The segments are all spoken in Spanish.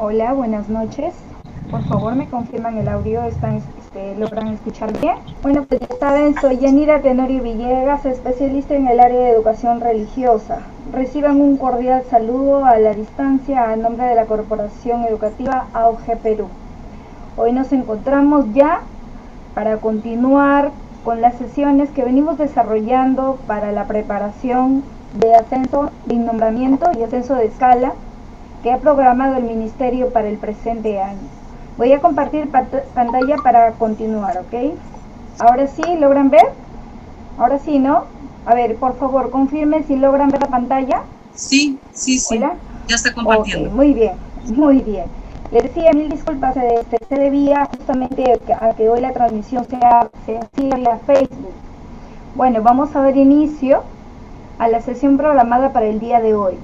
Hola, buenas noches. Por favor, me confirman el audio, logran escuchar bien. Bueno, pues ya saben, soy Yanira Tenorio Villegas, especialista en el área de educación religiosa. Reciban un cordial saludo a la distancia a nombre de la Corporación Educativa AOG Perú. Hoy nos encontramos ya para continuar con las sesiones que venimos desarrollando para la preparación de ascenso de nombramiento y ascenso de escala que ha programado el Ministerio para el presente año. Voy a compartir pantalla para continuar, ¿ok? Ahora sí, ¿logran ver? Ahora sí, ¿no? A ver, por favor, confirmen si logran ver la pantalla. Sí, sí, sí. Hola. Ya está Ok, compartiendo. muy bien, muy bien. Les decía, mil disculpas, se debía justamente a que hoy la transmisión sea así vía Facebook. Bueno, vamos a dar inicio a la sesión programada para el día de hoy.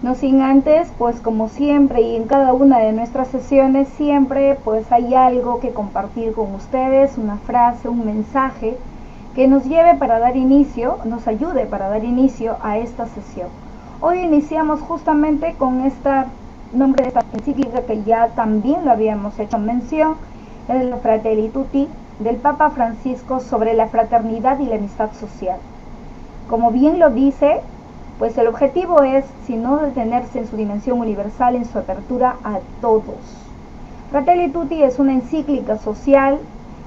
No sin antes, pues como siempre y en cada una de nuestras sesiones, siempre pues hay algo que compartir con ustedes, una frase, un mensaje que nos lleve para dar inicio, nos ayude para dar inicio a esta sesión. Hoy iniciamos justamente con nombre de esta encíclica que ya también lo habíamos hecho mención, es la Fratelli Tutti del Papa Francisco sobre la fraternidad y la amistad social. Como bien lo dice, pues el objetivo es, si no detenerse en su dimensión universal, en su apertura a todos. Fratelli Tutti es una encíclica social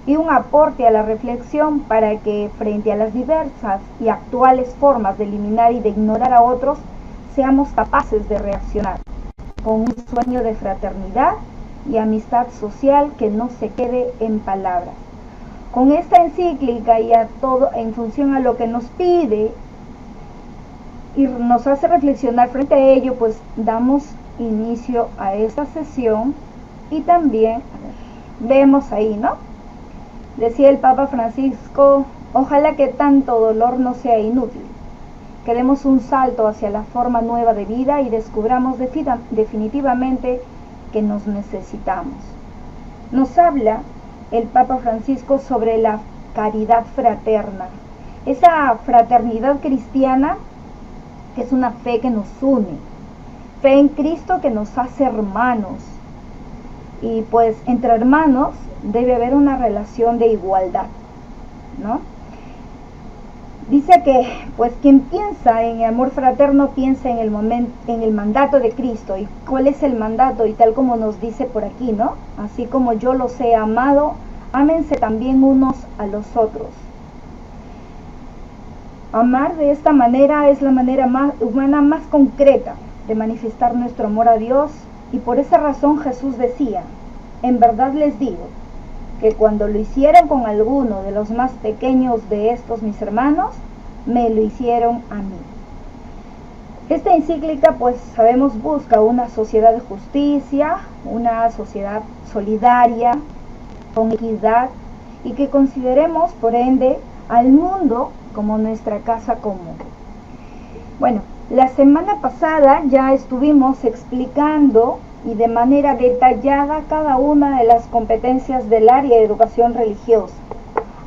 y un aporte a la reflexión para que, frente a las diversas y actuales formas de eliminar y de ignorar a otros, seamos capaces de reaccionar con un sueño de fraternidad y amistad social que no se quede en palabras. Con esta encíclica y a todo en función a lo que nos pide y nos hace reflexionar frente a ello, pues damos inicio a esta sesión y también vemos ahí, ¿no? Decía el Papa Francisco, ojalá que tanto dolor no sea inútil, que demos un salto hacia la forma nueva de vida y descubramos definitivamente que nos necesitamos. Nos habla el Papa Francisco sobre la caridad fraterna, esa fraternidad cristiana que es una fe que nos une, fe en Cristo que nos hace hermanos. Y pues entre hermanos debe haber una relación de igualdad, ¿no? Dice que pues quien piensa en el amor fraterno piensa en el mandato de Cristo. ¿Y cuál es el mandato? Y tal como nos dice por aquí, ¿no? Así como yo los he amado, ámense también unos a los otros. Amar de esta manera es la manera más humana, más concreta de manifestar nuestro amor a Dios, y por esa razón Jesús decía, en verdad les digo, que cuando lo hicieron con alguno de los más pequeños de estos mis hermanos, me lo hicieron a mí. Esta encíclica, pues sabemos, busca una sociedad de justicia, una sociedad solidaria, con equidad, y que consideremos, por ende, al mundo como nuestra casa común. Bueno, la semana pasada ya estuvimos explicando y de manera detallada cada una de las competencias del área de educación religiosa.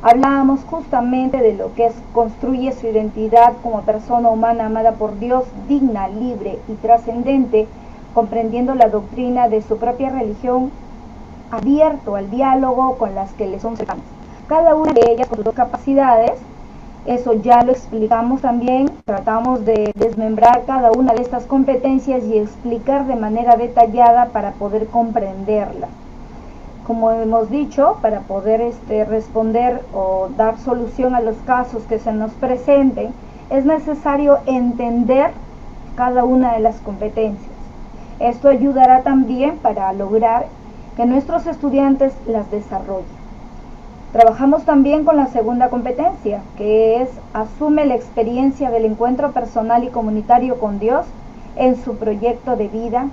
Hablábamos justamente de lo que construye su identidad como persona humana amada por Dios, digna, libre y trascendente, comprendiendo la doctrina de su propia religión, abierto al diálogo con las que le son cercanas. Cada una de ellas con sus capacidades. Eso ya lo explicamos también, tratamos de desmembrar cada una de estas competencias y explicar de manera detallada para poder comprenderla. Como hemos dicho, para poder responder o dar solución a los casos que se nos presenten, es necesario entender cada una de las competencias. Esto ayudará también para lograr que nuestros estudiantes las desarrollen. Trabajamos también con la segunda competencia, que es asume la experiencia del encuentro personal y comunitario con Dios en su proyecto de vida,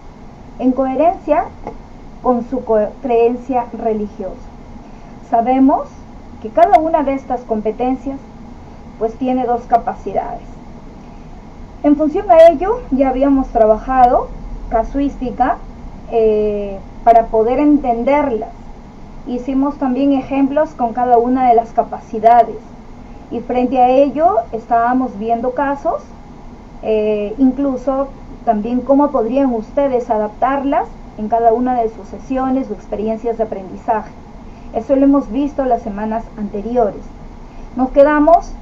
en coherencia con su creencia religiosa. Sabemos que cada una de estas competencias pues tiene dos capacidades. En función a ello, ya habíamos trabajado casuística para poder entenderlas. Hicimos también ejemplos con cada una de las capacidades y frente a ello estábamos viendo casos, incluso también cómo podrían ustedes adaptarlas en cada una de sus sesiones o experiencias de aprendizaje. Eso lo hemos visto las semanas anteriores. Nos quedamos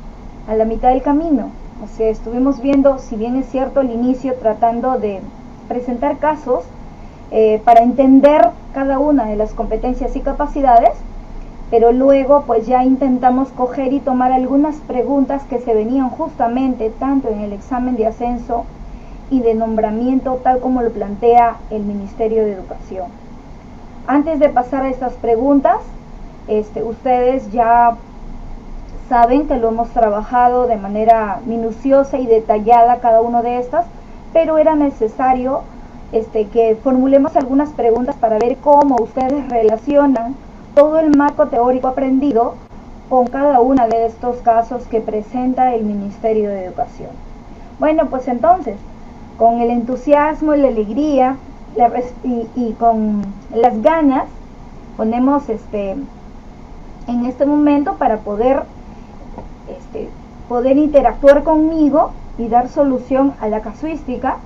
a la mitad del camino, o sea, estuvimos viendo, si bien es cierto, al inicio tratando de presentar casos para entender cada una de las competencias y capacidades, pero luego pues ya intentamos coger y tomar algunas preguntas que se venían justamente tanto en el examen de ascenso y de nombramiento, tal como lo plantea el Ministerio de Educación. Antes de pasar a estas preguntas, ustedes ya saben que lo hemos trabajado de manera minuciosa y detallada cada uno de estas, pero era necesario que formulemos algunas preguntas para ver cómo ustedes relacionan todo el marco teórico aprendido con cada uno de estos casos que presenta el Ministerio de Educación. Bueno, pues entonces, con el entusiasmo y la alegría y con las ganas, ponemos en este momento para poder interactuar conmigo y dar solución a la casuística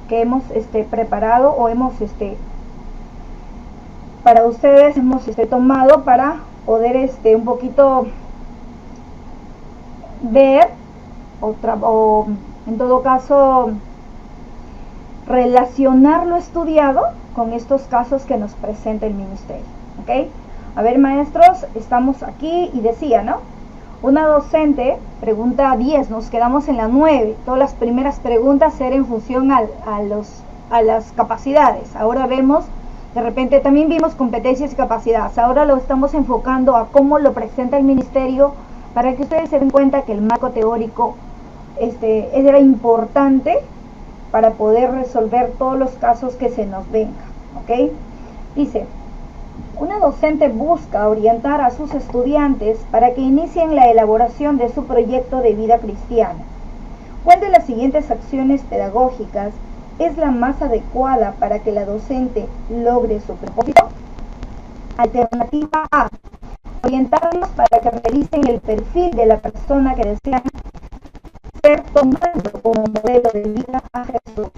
que hemos preparado o hemos para ustedes hemos tomado para poder un poquito ver o en todo caso relacionar lo estudiado con estos casos que nos presenta el Ministerio. ¿Ok? A ver, maestros, estamos aquí y decía, ¿no? Una docente, pregunta 10, nos quedamos en la 9. Todas las primeras preguntas eran en función a las capacidades. Ahora vemos, de repente también vimos competencias y capacidades. Ahora lo estamos enfocando a cómo lo presenta el Ministerio para que ustedes se den cuenta que el marco teórico era importante para poder resolver todos los casos que se nos vengan. ¿Ok? Dice, una docente busca orientar a sus estudiantes para que inicien la elaboración de su proyecto de vida cristiana. ¿Cuál de las siguientes acciones pedagógicas es la más adecuada para que la docente logre su propósito? Alternativa A. Orientarlos para que realicen el perfil de la persona que desean ser, tomando como modelo de vida a Jesús.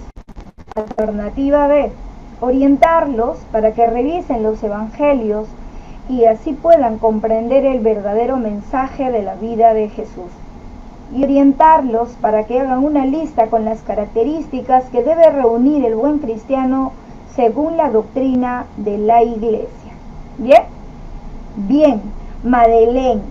Alternativa B. Orientarlos para que revisen los evangelios y así puedan comprender el verdadero mensaje de la vida de Jesús. Y orientarlos para que hagan una lista con las características que debe reunir el buen cristiano según la doctrina de la Iglesia. ¿Bien? Bien, Madeleine.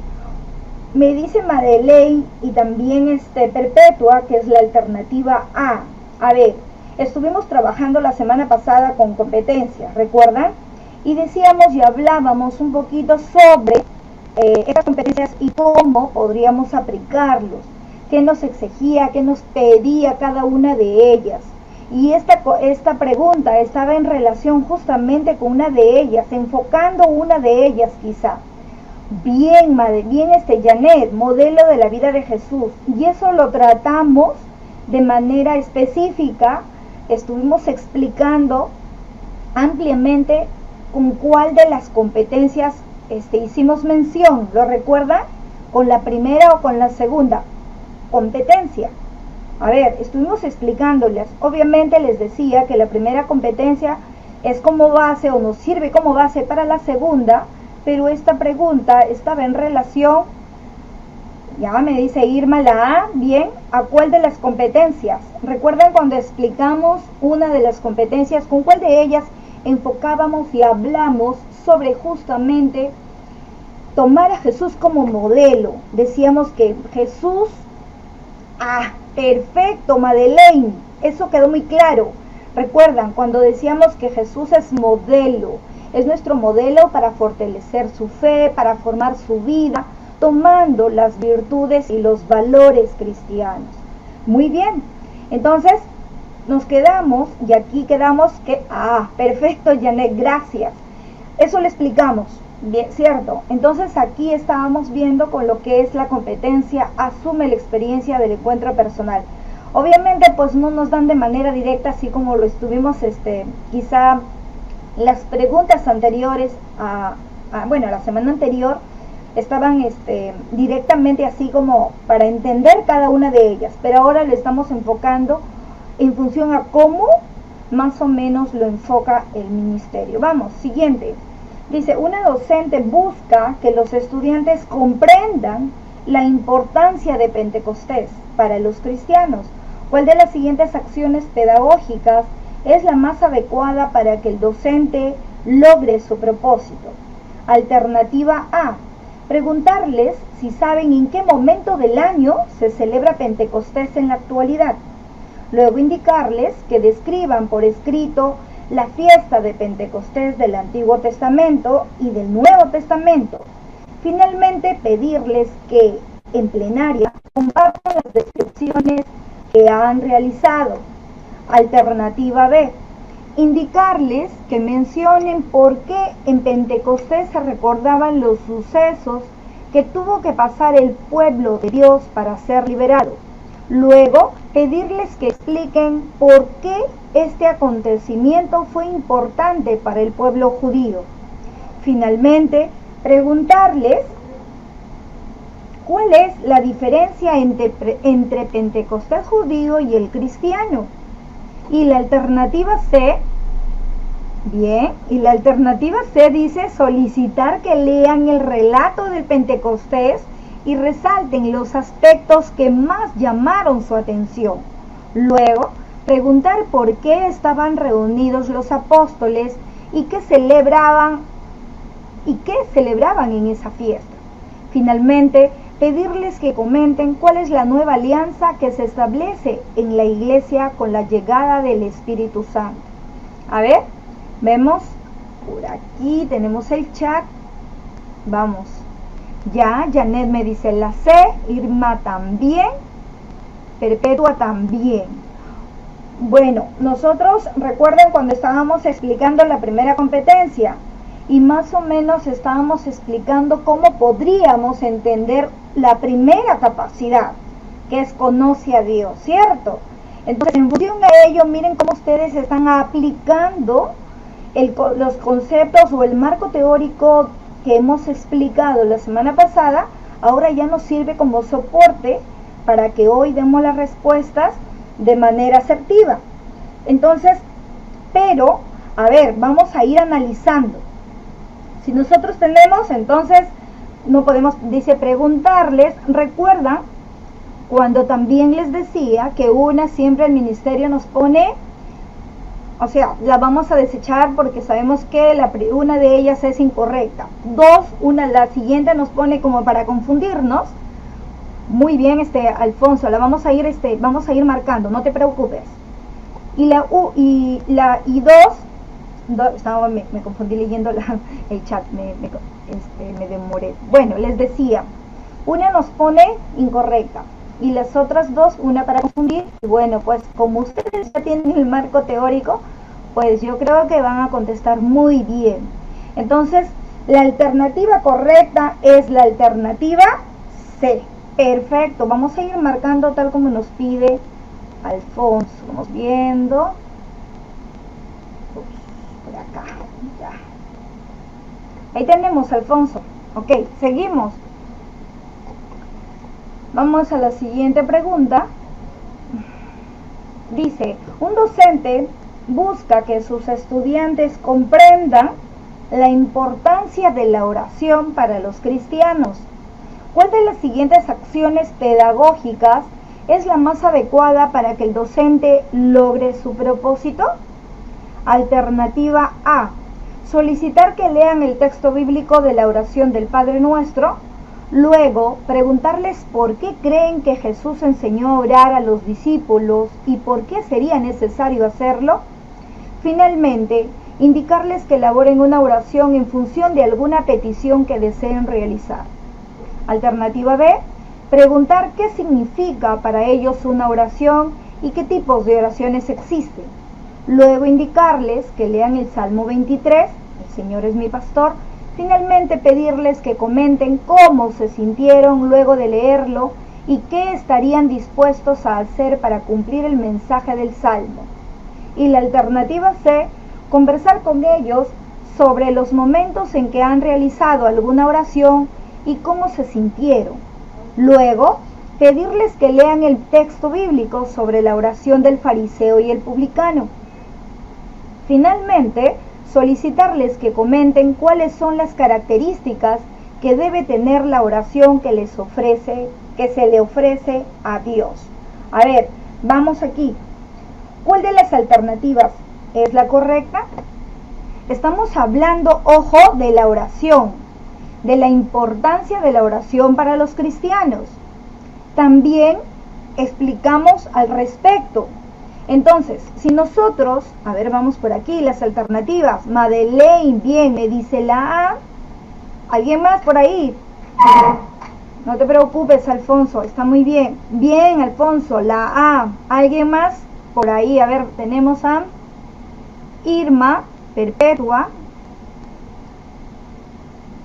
Me dice Madeleine y también Perpetua, que es la alternativa A. A ver, estuvimos trabajando la semana pasada con competencias, ¿recuerdan? Y decíamos y hablábamos un poquito sobre estas competencias y cómo podríamos aplicarlos, qué nos exigía, qué nos pedía cada una de ellas. Y esta pregunta estaba en relación justamente con una de ellas, enfocando una de ellas quizá. Bien, Janet, modelo de la vida de Jesús. Y eso lo tratamos de manera específica. Estuvimos explicando ampliamente con cuál de las competencias hicimos mención. ¿Lo recuerdan? ¿Con la primera o con la segunda competencia? A ver, estuvimos explicándoles. Obviamente les decía que la primera competencia es como base o nos sirve como base para la segunda, pero esta pregunta estaba en relación, ya me dice Irma la A, bien, ¿a cuál de las competencias? ¿Recuerdan cuando explicamos una de las competencias, con cuál de ellas enfocábamos y hablamos sobre justamente tomar a Jesús como modelo? Decíamos que Jesús, perfecto, Madeleine, eso quedó muy claro. ¿Recuerdan cuando decíamos que Jesús es modelo? Es nuestro modelo para fortalecer su fe, para formar su vida, tomando las virtudes y los valores cristianos. Muy bien, entonces nos quedamos, y aquí quedamos que, perfecto, Janet, gracias. Eso lo explicamos, bien, ¿cierto? Entonces aquí estábamos viendo con lo que es la competencia, asume la experiencia del encuentro personal. Obviamente pues no nos dan de manera directa, así como lo estuvimos, quizá las preguntas anteriores la semana anterior estaban directamente así como para entender cada una de ellas, pero ahora le estamos enfocando en función a cómo más o menos lo enfoca el ministerio. Vamos, siguiente. Dice, una docente busca que los estudiantes comprendan la importancia de Pentecostés para los cristianos. ¿Cuál de las siguientes acciones pedagógicas es la más adecuada para que el docente logre su propósito? Alternativa A, preguntarles si saben en qué momento del año se celebra Pentecostés en la actualidad. Luego indicarles que describan por escrito la fiesta de Pentecostés del Antiguo Testamento y del Nuevo Testamento. Finalmente, pedirles que en plenaria compartan las descripciones que han realizado. Alternativa B, indicarles que mencionen por qué en Pentecostés se recordaban los sucesos que tuvo que pasar el pueblo de Dios para ser liberado. Luego, pedirles que expliquen por qué este acontecimiento fue importante para el pueblo judío. Finalmente, preguntarles cuál es la diferencia entre Pentecostés judío y el cristiano. Y la alternativa C, dice solicitar que lean el relato del Pentecostés y resalten los aspectos que más llamaron su atención. Luego, preguntar por qué estaban reunidos los apóstoles y qué celebraban en esa fiesta. Finalmente, pedirles que comenten cuál es la nueva alianza que se establece en la iglesia con la llegada del Espíritu Santo. A ver, vemos por aquí, tenemos el chat. Vamos. Ya, Janet me dice la C, Irma también, Perpetua también. Bueno, nosotros recuerden cuando estábamos explicando la primera competencia y más o menos estábamos explicando cómo podríamos entender la primera capacidad, que es conoce a Dios, ¿cierto? Entonces, en función de ello, miren cómo ustedes están aplicando los conceptos o el marco teórico que hemos explicado la semana pasada. Ahora ya nos sirve como soporte para que hoy demos las respuestas de manera asertiva. Entonces, pero, a ver, vamos a ir analizando. Si nosotros tenemos, entonces, no podemos, dice, preguntarles. Recuerdan cuando también les decía que siempre el ministerio nos pone, o sea, la vamos a desechar porque sabemos que una de ellas es incorrecta. La siguiente nos pone como para confundirnos. Muy bien, Alfonso, la vamos a ir marcando, no te preocupes. Y la me confundí leyendo el chat, me demoré. Bueno, les decía, una nos pone incorrecta y las otras dos, una para confundir. Y bueno, pues como ustedes ya tienen el marco teórico, pues yo creo que van a contestar muy bien. Entonces, la alternativa correcta es la alternativa C. Perfecto, vamos a ir marcando tal como nos pide Alfonso. Vamos viendo. Por acá, ya. Ahí tenemos, Alfonso. Ok, seguimos. Vamos a la siguiente pregunta. Dice, un docente busca que sus estudiantes comprendan la importancia de la oración para los cristianos. ¿Cuál de las siguientes acciones pedagógicas es la más adecuada para que el docente logre su propósito? Alternativa A, solicitar que lean el texto bíblico de la oración del Padre Nuestro. Luego, preguntarles por qué creen que Jesús enseñó a orar a los discípulos y por qué sería necesario hacerlo. Finalmente, indicarles que elaboren una oración en función de alguna petición que deseen realizar. Alternativa B, preguntar qué significa para ellos una oración y qué tipos de oraciones existen. Luego indicarles que lean el Salmo 23, el Señor es mi pastor. Finalmente pedirles que comenten cómo se sintieron luego de leerlo y qué estarían dispuestos a hacer para cumplir el mensaje del Salmo. Y la alternativa C, conversar con ellos sobre los momentos en que han realizado alguna oración y cómo se sintieron. Luego, pedirles que lean el texto bíblico sobre la oración del fariseo y el publicano. Finalmente, solicitarles que comenten cuáles son las características que debe tener la oración que se le ofrece a Dios. A ver, vamos aquí. ¿Cuál de las alternativas es la correcta? Estamos hablando, ojo, de la oración, de la importancia de la oración para los cristianos. También explicamos al respecto. Entonces, si nosotros, a ver, vamos por aquí, las alternativas. Madeleine, bien, me dice la A. ¿Alguien más por ahí? No te preocupes, Alfonso, está muy bien. Bien, Alfonso, la A. ¿Alguien más por ahí? A ver, tenemos a Irma, Perpetua.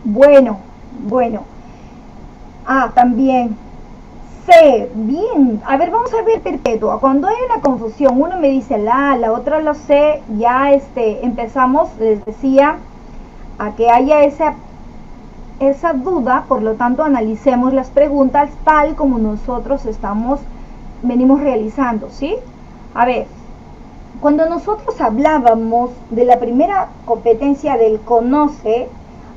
Bueno. Ah, también. C, bien. A ver, vamos a ver Perpetua. Cuando hay una confusión, uno me dice la otra lo sé, ya empezamos, les decía, a que haya esa duda, por lo tanto analicemos las preguntas tal como nosotros venimos realizando, ¿sí? A ver, cuando nosotros hablábamos de la primera competencia del conoce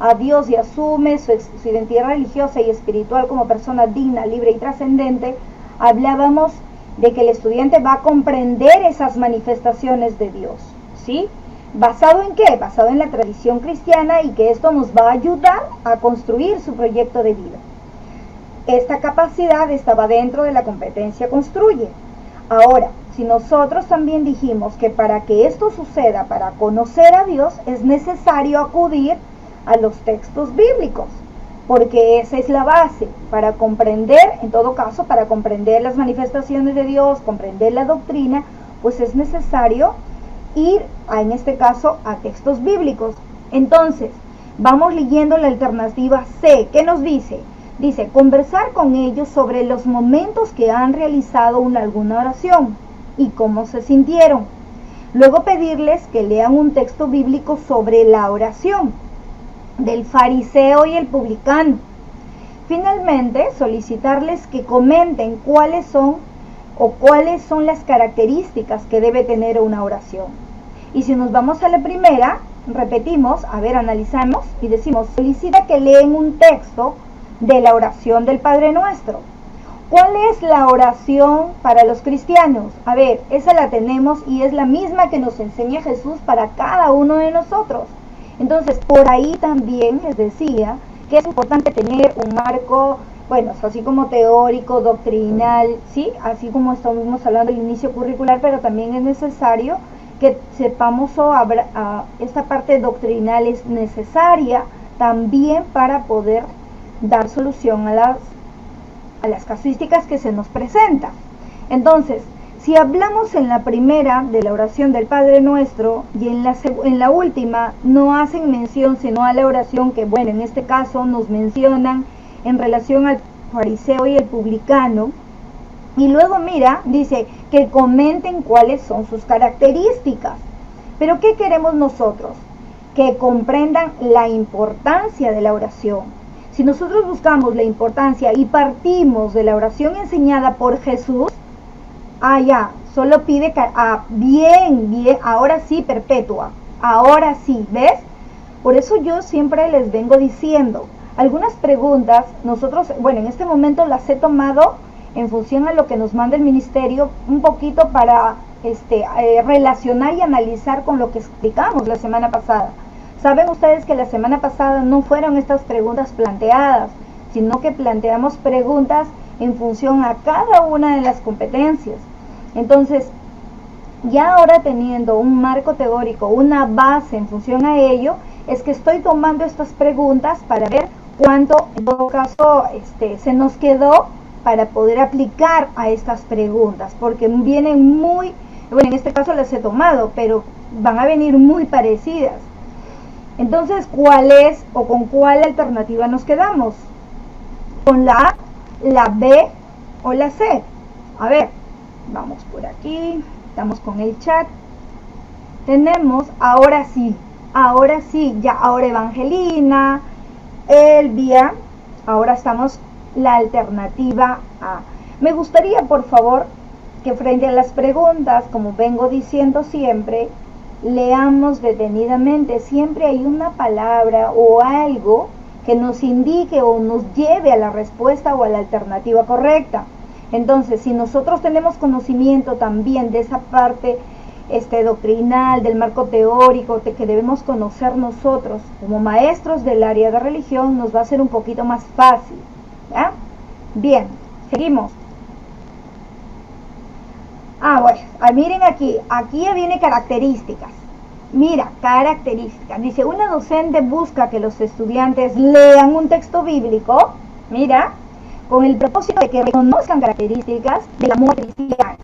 a Dios y asume su identidad religiosa y espiritual como persona digna, libre y trascendente, hablábamos de que el estudiante va a comprender esas manifestaciones de Dios, ¿sí? ¿Basado en qué? Basado en la tradición cristiana, y que esto nos va a ayudar a construir su proyecto de vida. Esta capacidad estaba dentro de la competencia construye. Ahora, si nosotros también dijimos que para que esto suceda, para conocer a Dios, es necesario acudir a los textos bíblicos, porque esa es la base para comprender, en todo caso, para comprender las manifestaciones de Dios, comprender la doctrina, pues es necesario ir, en este caso, a textos bíblicos. Entonces, vamos leyendo la alternativa C. ¿Qué nos dice? Dice, conversar con ellos sobre los momentos que han realizado alguna oración y cómo se sintieron. Luego pedirles que lean un texto bíblico sobre la oración del fariseo y el publicano. Finalmente, solicitarles que comenten cuáles son las características que debe tener una oración. Y si nos vamos a la primera, repetimos, a ver, analizamos y decimos, solicita que leen un texto de la oración del Padre Nuestro. ¿Cuál es la oración para los cristianos? A ver, esa la tenemos y es la misma que nos enseña Jesús para cada uno de nosotros. Entonces, por ahí también les decía que es importante tener un marco, bueno, así como teórico, doctrinal, ¿sí? Así como estamos hablando del inicio curricular, pero también es necesario que sepamos, esta parte doctrinal es necesaria también para poder dar solución a las casuísticas que se nos presentan. Entonces, si hablamos en la primera de la oración del Padre Nuestro y en la última no hacen mención sino a la oración que, bueno, en este caso nos mencionan en relación al fariseo y el publicano, y luego mira, dice que comenten cuáles son sus características. Pero ¿qué queremos nosotros? Que comprendan la importancia de la oración. Si nosotros buscamos la importancia y partimos de la oración enseñada por Jesús, solo pide bien, ahora sí, Perpetua, ahora sí, ¿ves? Por eso yo siempre les vengo diciendo, algunas preguntas, nosotros, bueno, en este momento las he tomado en función a lo que nos manda el ministerio, un poquito para relacionar y analizar con lo que explicamos la semana pasada. Saben ustedes que la semana pasada no fueron estas preguntas planteadas, sino que planteamos preguntas en función a cada una de las competencias. Entonces, ya ahora teniendo un marco teórico, una base en función a ello, es que estoy tomando estas preguntas para ver cuánto, en todo caso, se nos quedó para poder aplicar a estas preguntas, porque vienen muy, bueno, en este caso las he tomado, pero van a venir muy parecidas. Entonces, ¿cuál es o con cuál alternativa nos quedamos? ¿Con la A, la B o la C? A ver, vamos por aquí, estamos con el chat. Tenemos, ahora sí, ya, ahora Evangelina, Elvia, ahora estamos la alternativa A. Me gustaría, por favor, que frente a las preguntas, como vengo diciendo siempre, leamos detenidamente. Siempre hay una palabra o algo que nos indique o nos lleve a la respuesta o a la alternativa correcta. Entonces, si nosotros tenemos conocimiento también de esa parte doctrinal, del marco teórico que debemos conocer nosotros como maestros del área de religión, nos va a ser un poquito más fácil, ¿ya? Bien, seguimos. Bueno, miren aquí ya viene características. Mira, características. Dice, una docente busca que los estudiantes lean un texto bíblico, mira, con el propósito de que reconozcan características del amor cristiano.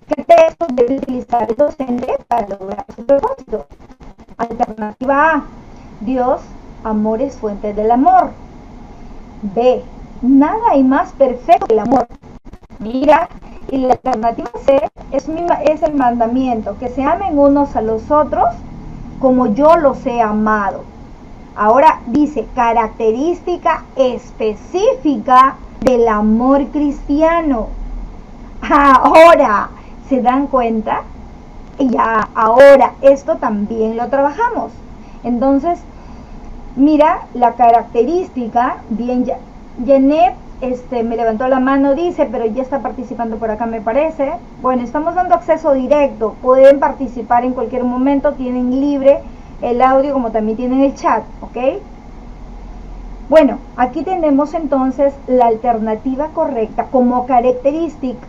¿Qué textos debe utilizar el docente para lograr su propósito? Alternativa A, Dios, amor es fuente del amor. B, nada hay más perfecto que el amor. Mira, y la alternativa C es el mandamiento, que se amen unos a los otros como yo los he amado. Ahora dice, característica específica del amor cristiano. Ahora, ¿se dan cuenta? Ya, ahora, esto también lo trabajamos. Entonces, mira, la característica, bien, Janet me levantó la mano, dice, pero ya está participando por acá, me parece. Bueno, estamos dando acceso directo, pueden participar en cualquier momento, tienen libre el audio como también tienen el chat, ¿ok? Bueno, aquí tenemos entonces la alternativa correcta como característica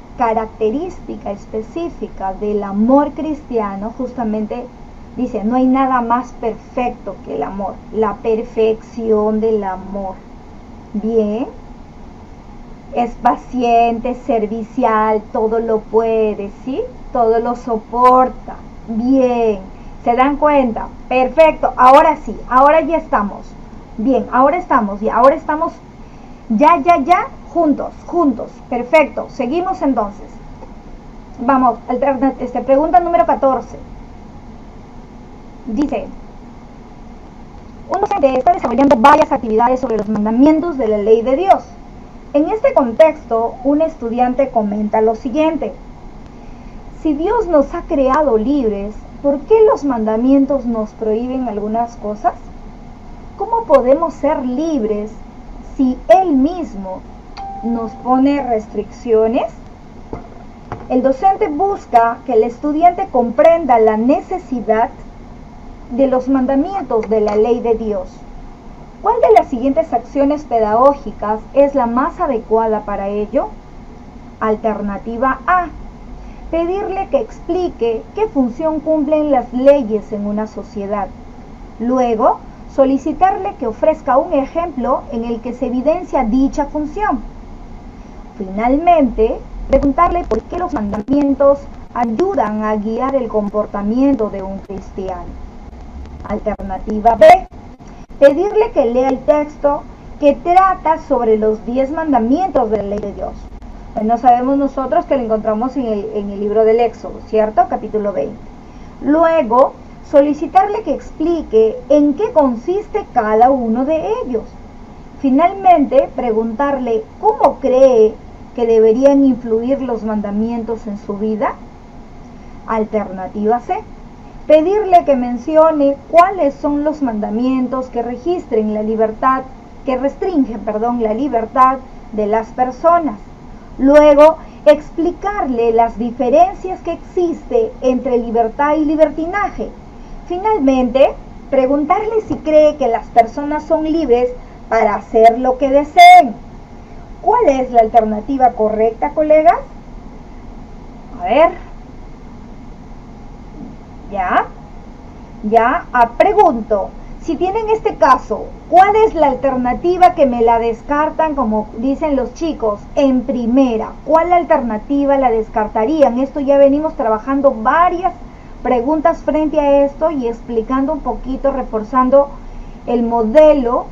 específica del amor cristiano. Justamente dice, no hay nada más perfecto que el amor, la perfección del amor. Bien, es paciente, servicial, todo lo puede, ¿sí? Todo lo soporta. Bien, ¿se dan cuenta? Perfecto, ahora sí, ahora ya estamos. Bien, ahora estamos ya juntos, perfecto. Seguimos entonces. Vamos, pregunta número 14. Dice, un docente está desarrollando varias actividades sobre los mandamientos de la ley de Dios. En este contexto, un estudiante comenta lo siguiente: si Dios nos ha creado libres, ¿por qué los mandamientos nos prohíben algunas cosas? ¿Cómo podemos ser libres si Él mismo nos pone restricciones? El docente busca que el estudiante comprenda la necesidad de los mandamientos de la ley de Dios. ¿Cuál de las siguientes acciones pedagógicas es la más adecuada para ello? Alternativa A, pedirle que explique qué función cumplen las leyes en una sociedad. Luego, solicitarle que ofrezca un ejemplo en el que se evidencia dicha función. Finalmente, preguntarle por qué los mandamientos ayudan a guiar el comportamiento de un cristiano. Alternativa B, pedirle que lea el texto que trata sobre los 10 mandamientos de la ley de Dios. Bueno, sabemos nosotros que lo encontramos en el libro del Éxodo, ¿cierto? Capítulo 20. Luego, solicitarle que explique en qué consiste cada uno de ellos. Finalmente, preguntarle cómo cree que deberían influir los mandamientos en su vida. Alternativa C, pedirle que mencione cuáles son los mandamientos que restringen la libertad de las personas. Luego, explicarle las diferencias que existen entre libertad y libertinaje. Finalmente, preguntarle si cree que las personas son libres para hacer lo que deseen. ¿Cuál es la alternativa correcta, colegas? A ver. Pregunto, si tienen este caso, ¿cuál es la alternativa que me la descartan, como dicen los chicos, en primera? ¿Cuál alternativa la descartarían? Esto ya venimos trabajando varias preguntas frente a esto y explicando un poquito, reforzando el modelo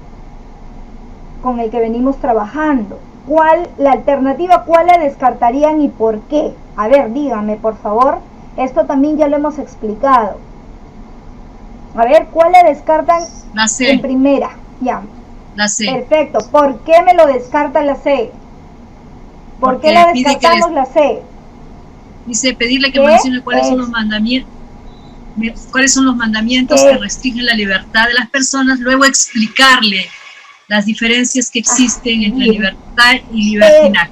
con el que venimos trabajando. ¿Cuál la alternativa, cuál la descartarían y por qué? A ver, díganme por favor. Esto también ya lo hemos explicado. A ver, ¿cuál la descartan? La C. En primera. Ya. La C. Perfecto. ¿Por qué me lo descarta la C? ¿Por qué la descartamos la C? Dice pedirle que mencione cuáles son los mandamientos. cuáles son los mandamientos que restringen la libertad de las personas, luego explicarle las diferencias que existen entre libertad y libertinaje.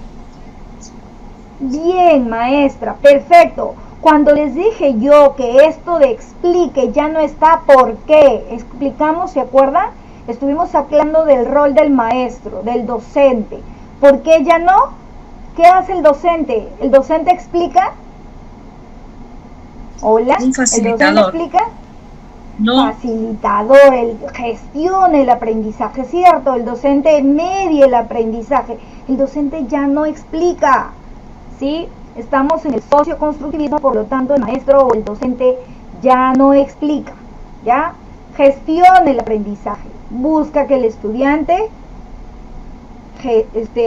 Bien, maestra, perfecto. Cuando les dije yo que esto de explique ya no está, ¿por qué? Explicamos, ¿se acuerdan? Estuvimos hablando del rol del maestro, del docente. ¿Por qué ya no? ¿Qué hace el docente? ¿El docente explica? Hola. Un facilitador. ¿El docente explica? No. Facilitador, el gestiona el aprendizaje, ¿cierto? El docente media el aprendizaje. El docente ya no explica, ¿sí? Estamos en el socioconstructivismo, por lo tanto el maestro o el docente ya no explica, ¿ya? Gestiona el aprendizaje, busca que el estudiante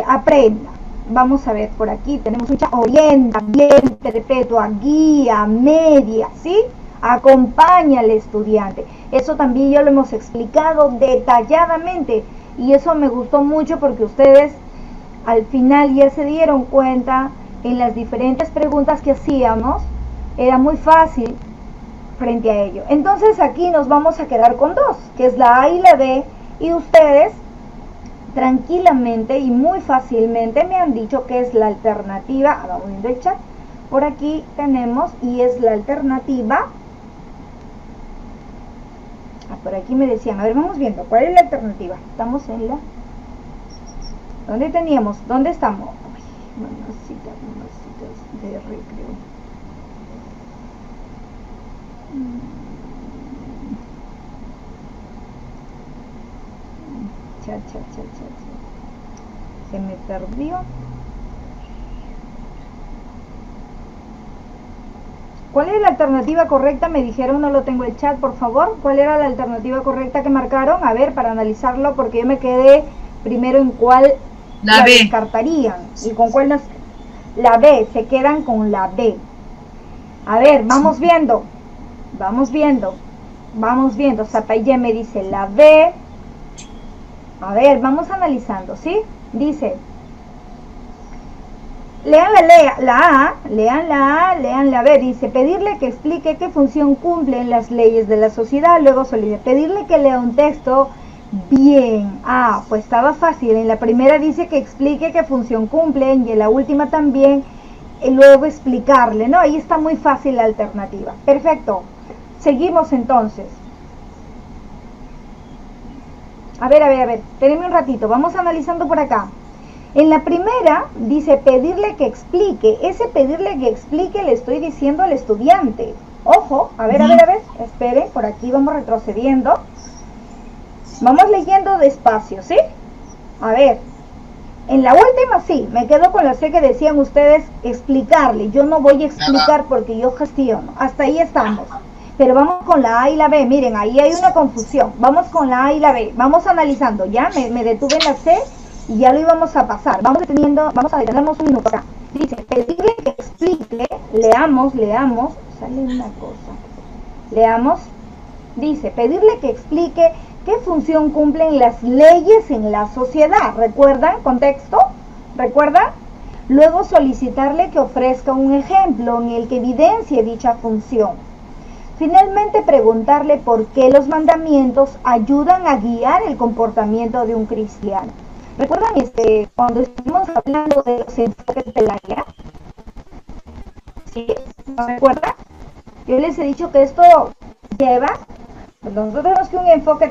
aprenda. Vamos a ver, por aquí tenemos mucha orienta, bien, perpetua, guía, media, ¿sí? Acompaña al estudiante. Eso también ya lo hemos explicado detalladamente y eso me gustó mucho porque ustedes al final ya se dieron cuenta en las diferentes preguntas que hacíamos, era muy fácil frente a ello. Entonces aquí nos vamos a quedar con dos, que es la A y la B, y ustedes tranquilamente y muy fácilmente me han dicho que es la alternativa. Vamos viendo el chat, por aquí tenemos, y es la alternativa. Por aquí me decían, a ver, vamos viendo, ¿cuál es la alternativa? Estamos en la... ¿Dónde teníamos? ¿Dónde estamos? Mamacitas de recreo. Se me perdió. ¿Cuál es la alternativa correcta? Me dijeron, no lo tengo el chat, por favor. ¿Cuál era la alternativa correcta que marcaron? A ver, para analizarlo, porque yo me quedé primero en cuál la descartarían. ¿Y con cuál nos...? La B, se quedan con la B. A ver, vamos viendo. Vamos viendo. Vamos viendo. Zapayé me dice la B. A ver, vamos analizando, ¿sí? Dice... Lean la A, lean la A, lean la B. Dice, pedirle que explique qué función cumplen las leyes de la sociedad. Luego pedirle que lea un texto. Bien, pues estaba fácil. En la primera dice que explique qué función cumplen y en la última también, luego explicarle, ¿no? Ahí está muy fácil la alternativa. Perfecto. Seguimos entonces. A ver, teneme un ratito. Vamos analizando por acá. En la primera dice pedirle que explique. Ese pedirle que explique le estoy diciendo al estudiante. Ojo, a ver, esperen, por aquí vamos retrocediendo. Vamos leyendo despacio, ¿sí? A ver, en la última sí, me quedo con la C que decían ustedes, explicarle. Yo no voy a explicar porque yo gestiono. Hasta ahí estamos. Pero vamos con la A y la B. Miren, ahí hay una confusión. Vamos con la A y la B. Vamos analizando. Ya me detuve en la C y ya lo íbamos a pasar. Vamos a detenernos un minuto acá. Dice, pedirle que explique. Leamos. Sale una cosa. Leamos. Dice, pedirle que explique qué función cumplen las leyes en la sociedad. ¿Recuerdan? Contexto. ¿Recuerdan? Luego solicitarle que ofrezca un ejemplo en el que evidencie dicha función. Finalmente preguntarle por qué los mandamientos ayudan a guiar el comportamiento de un cristiano. ¿Recuerdan cuando estuvimos hablando de los enfoques del área? ¿Sí? ¿No recuerdan? Yo les he dicho que esto lleva... Nosotros tenemos que un enfoque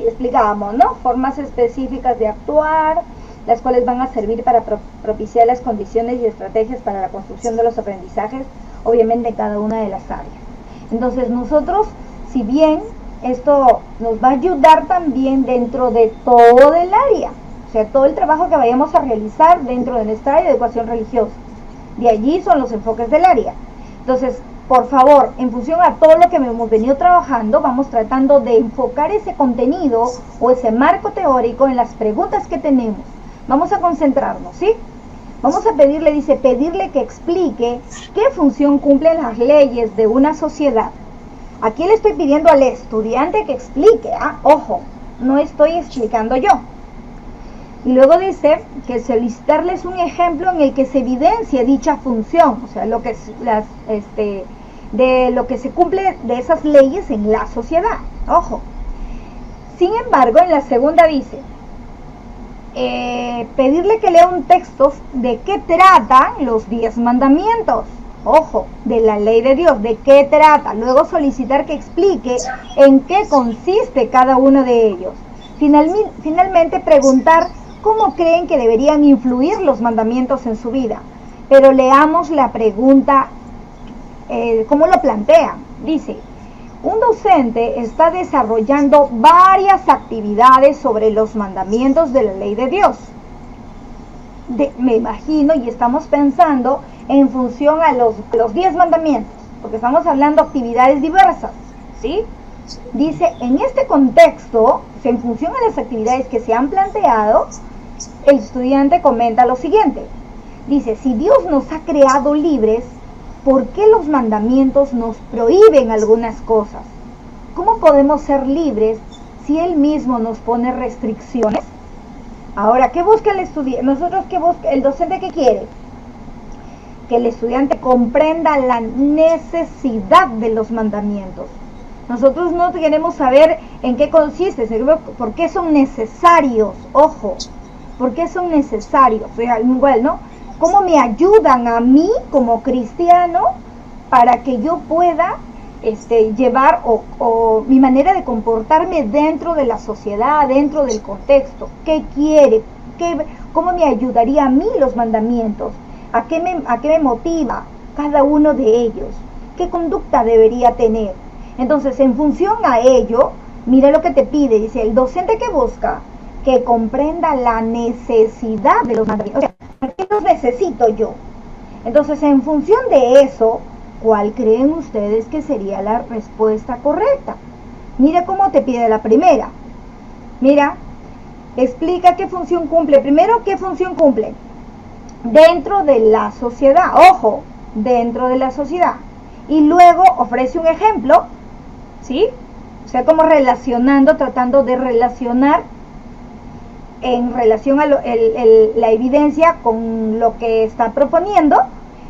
explicábamos, ¿no? Formas específicas de actuar, las cuales van a servir para propiciar las condiciones y estrategias para la construcción de los aprendizajes, obviamente en cada una de las áreas. Entonces nosotros, si bien esto nos va a ayudar también dentro de todo el área, o sea, todo el trabajo que vayamos a realizar dentro de nuestra área de educación religiosa. De allí son los enfoques del área. Entonces, por favor, en función a todo lo que hemos venido trabajando, vamos tratando de enfocar ese contenido o ese marco teórico en las preguntas que tenemos. Vamos a concentrarnos, ¿sí? Vamos a pedirle que explique qué función cumplen las leyes de una sociedad. Aquí le estoy pidiendo al estudiante que explique, ojo, no estoy explicando yo. Y luego dice que solicitarles un ejemplo en el que se evidencie dicha función, o sea, lo que de lo que se cumple de esas leyes en la sociedad. Ojo. Sin embargo, en la segunda dice, pedirle que lea un texto de qué tratan los 10 mandamientos. Ojo, de la ley de Dios, de qué trata. Luego solicitar que explique en qué consiste cada uno de ellos. Finalmente preguntar cómo creen que deberían influir los mandamientos en su vida. Pero leamos la pregunta, cómo lo plantean. Dice, un docente está desarrollando varias actividades sobre los mandamientos de la ley de Dios. Me imagino y estamos pensando en función a los 10 mandamientos, porque estamos hablando de actividades diversas, ¿sí? Dice, en este contexto, en función a las actividades que se han planteado, el estudiante comenta lo siguiente. Dice, si Dios nos ha creado libres, ¿por qué los mandamientos nos prohíben algunas cosas? ¿Cómo podemos ser libres si Él mismo nos pone restricciones? Ahora, ¿qué busca el estudiante? Nosotros, ¿qué busca? ¿El docente qué quiere? Que el estudiante comprenda la necesidad de los mandamientos. Nosotros no queremos saber en qué consiste, por qué son necesarios, ojo, por qué son necesarios, o sea, igual, ¿no? ¿Cómo me ayudan a mí como cristiano para que yo pueda llevar o mi manera de comportarme dentro de la sociedad, dentro del contexto? ¿Qué quiere? ¿Cómo me ayudaría a mí los mandamientos? ¿A qué me motiva cada uno de ellos? ¿Qué conducta debería tener? Entonces, en función a ello, mira lo que te pide. Dice, el docente que busca que comprenda la necesidad de los mandamientos. O sea, ¿por qué los necesito yo? Entonces, en función de eso, ¿cuál creen ustedes que sería la respuesta correcta? Mira cómo te pide la primera. Mira, explica qué función cumple. Primero, ¿qué función cumple? Dentro de la sociedad. Ojo, dentro de la sociedad. Y luego ofrece un ejemplo, ¿sí? O sea, como tratando de relacionar en relación a la evidencia con lo que está proponiendo.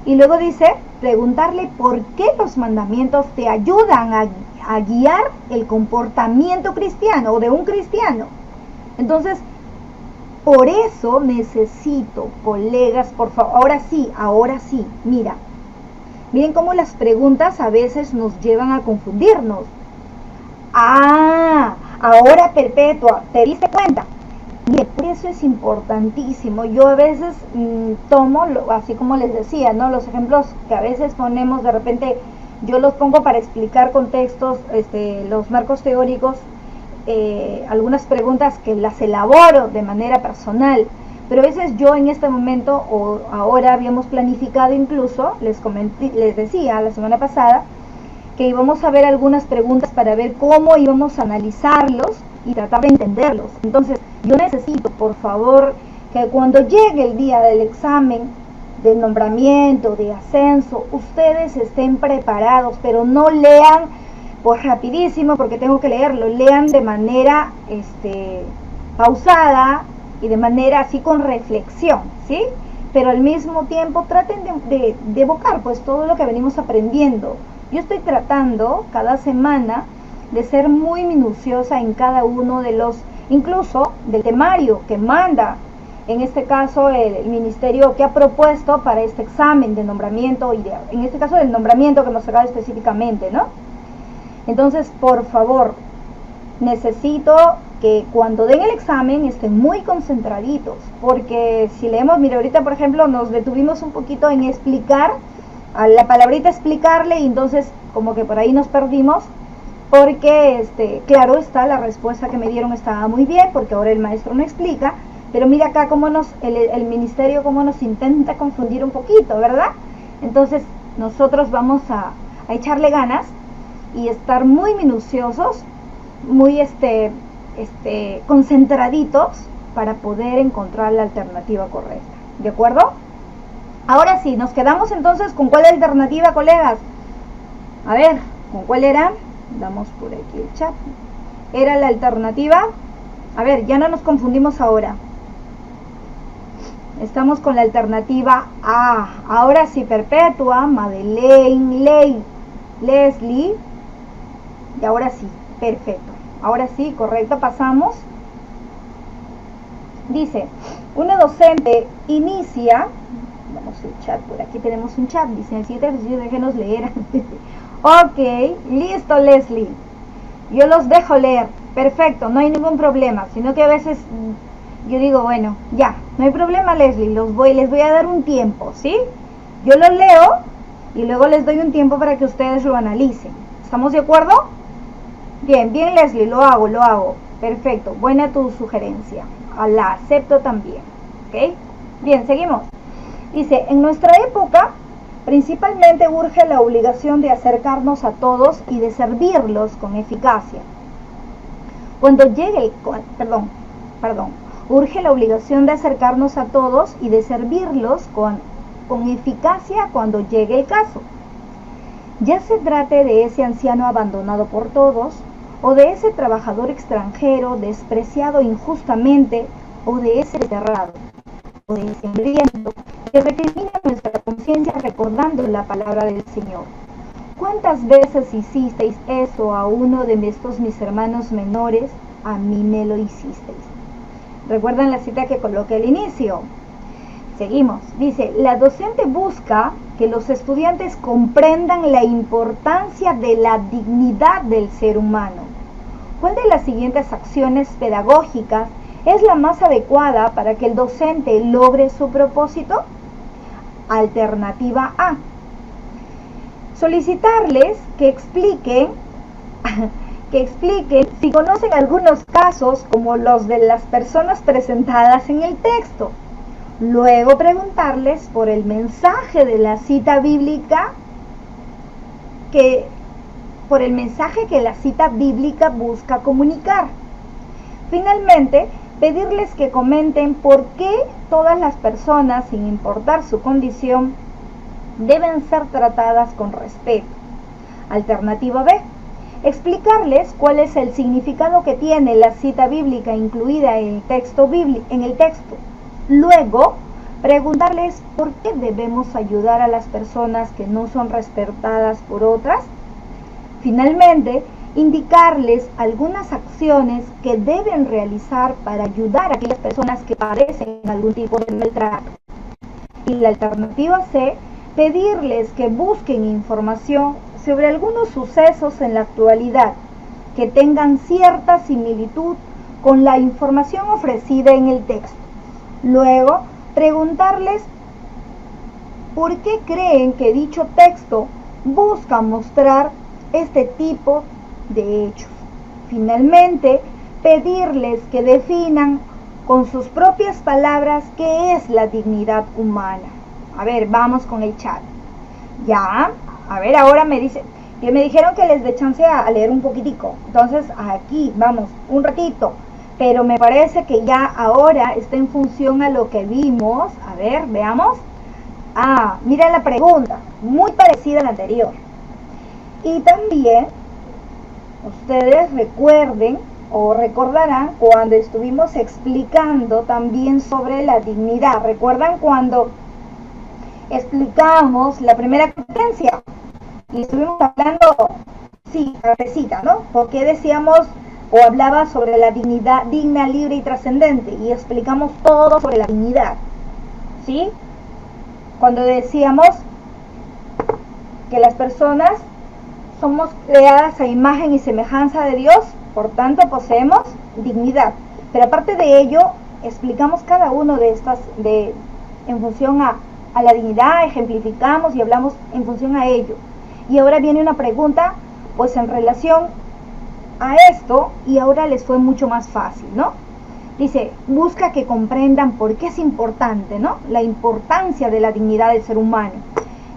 Y luego dice, preguntarle por qué los mandamientos te ayudan a guiar el comportamiento cristiano o de un cristiano. Entonces, por eso necesito, colegas, por favor, ahora sí, miren cómo las preguntas a veces nos llevan a confundirnos. Ah, ahora Perpetua, ¿te diste cuenta? Mire, por eso es importantísimo. Yo a veces tomo, así como les decía, ¿no? Los ejemplos que a veces ponemos, de repente yo los pongo para explicar contextos, los marcos teóricos, algunas preguntas que las elaboro de manera personal, pero a veces yo en este momento, o ahora habíamos planificado incluso, les decía la semana pasada, que íbamos a ver algunas preguntas para ver cómo íbamos a analizarlos y tratar de entenderlos. Entonces, yo necesito, por favor, que cuando llegue el día del examen, de nombramiento, de ascenso, ustedes estén preparados, pero no lean pues rapidísimo porque tengo que leerlo, lean de manera pausada y de manera así con reflexión, ¿sí? Pero al mismo tiempo traten de evocar pues todo lo que venimos aprendiendo. Yo estoy tratando cada semana de ser muy minuciosa en cada uno de los, incluso del temario que manda, en este caso el ministerio que ha propuesto para este examen de nombramiento, y en este caso del nombramiento que hemos sacado específicamente, ¿no? Entonces, por favor, necesito que cuando den el examen estén muy concentraditos, porque si leemos, mira, ahorita por ejemplo nos detuvimos un poquito en explicar, a la palabrita explicarle, y entonces como que por ahí nos perdimos, porque claro está, la respuesta que me dieron estaba muy bien, porque ahora el maestro no explica, pero mira acá cómo el ministerio cómo nos intenta confundir un poquito, ¿verdad? Entonces nosotros vamos a echarle ganas y estar muy minuciosos, muy concentraditos para poder encontrar la alternativa correcta, ¿de acuerdo? Ahora sí, nos quedamos entonces con cuál alternativa, colegas. A ver, ¿con cuál era? Damos por aquí el chat. Era la alternativa, a ver, ya no nos confundimos ahora. Estamos con la alternativa A. Ahora sí, Perpetua, Madeleine, Leslie. Y ahora sí, perfecto. Ahora sí, correcto, pasamos. Dice, una docente inicia, vamos al chat, por aquí tenemos un chat, dice el siguiente ejercicio, déjenos leer. Ok, listo Leslie, yo los dejo leer, perfecto, no hay ningún problema, sino que a veces yo digo, bueno, ya, no hay problema Leslie, les voy a dar un tiempo, ¿sí? Yo los leo y luego les doy un tiempo para que ustedes lo analicen, ¿estamos de acuerdo? Bien, bien Leslie, lo hago, perfecto, buena tu sugerencia. La acepto también, ¿ok? Bien, seguimos. Dice, en nuestra época, principalmente urge la obligación de acercarnos a todos y de servirlos con eficacia. Cuando llegue urge la obligación de acercarnos a todos y de servirlos con eficacia cuando llegue el caso. Ya se trate de ese anciano abandonado por todos, o de ese trabajador extranjero despreciado injustamente, o de ese desterrado, o de ese hambriento, que recrimina nuestra conciencia recordando la palabra del Señor. ¿Cuántas veces hicisteis eso a uno de estos mis hermanos menores? A mí me lo hicisteis. ¿Recuerdan la cita que coloqué al inicio? Seguimos. Dice, la docente busca que los estudiantes comprendan la importancia de la dignidad del ser humano. ¿Cuál de las siguientes acciones pedagógicas es la más adecuada para que el docente logre su propósito? Alternativa A. Solicitarles que expliquen si conocen algunos casos como los de las personas presentadas en el texto. Luego preguntarles por el mensaje de la cita bíblica que la cita bíblica busca comunicar. Finalmente, pedirles que comenten por qué todas las personas, sin importar su condición, deben ser tratadas con respeto. Alternativa B. Explicarles cuál es el significado que tiene la cita bíblica incluida en el texto. Luego, preguntarles por qué debemos ayudar a las personas que no son respetadas por otras. Finalmente, indicarles algunas acciones que deben realizar para ayudar a aquellas personas que padecen algún tipo de maltrato. Y la alternativa C, pedirles que busquen información sobre algunos sucesos en la actualidad que tengan cierta similitud con la información ofrecida en el texto. Luego, preguntarles por qué creen que dicho texto busca mostrar este tipo de hechos. Finalmente, pedirles que definan con sus propias palabras qué es la dignidad humana. A ver, vamos con el chat. Ya, a ver, ahora me dijeron que les dé chance a leer un poquitico. Entonces, aquí, vamos, un ratito. Pero me parece que ya ahora está en función a lo que vimos. A ver, veamos. Mira la pregunta, muy parecida a la anterior. Y también, ustedes recuerden o recordarán cuando estuvimos explicando también sobre la dignidad. ¿Recuerdan cuando explicamos la primera competencia? Y estuvimos hablando, sí, tardecita, ¿no? Porque decíamos o hablaba sobre la dignidad digna, libre y trascendente. Y explicamos todo sobre la dignidad, ¿sí? Cuando decíamos que las personas somos creadas a imagen y semejanza de Dios, por tanto poseemos dignidad. Pero aparte de ello, explicamos cada uno de estas en función a la dignidad, ejemplificamos y hablamos en función a ello. Y ahora viene una pregunta, pues en relación a esto, y ahora les fue mucho más fácil, ¿no? Dice, busca que comprendan por qué es importante, ¿no? La importancia de la dignidad del ser humano.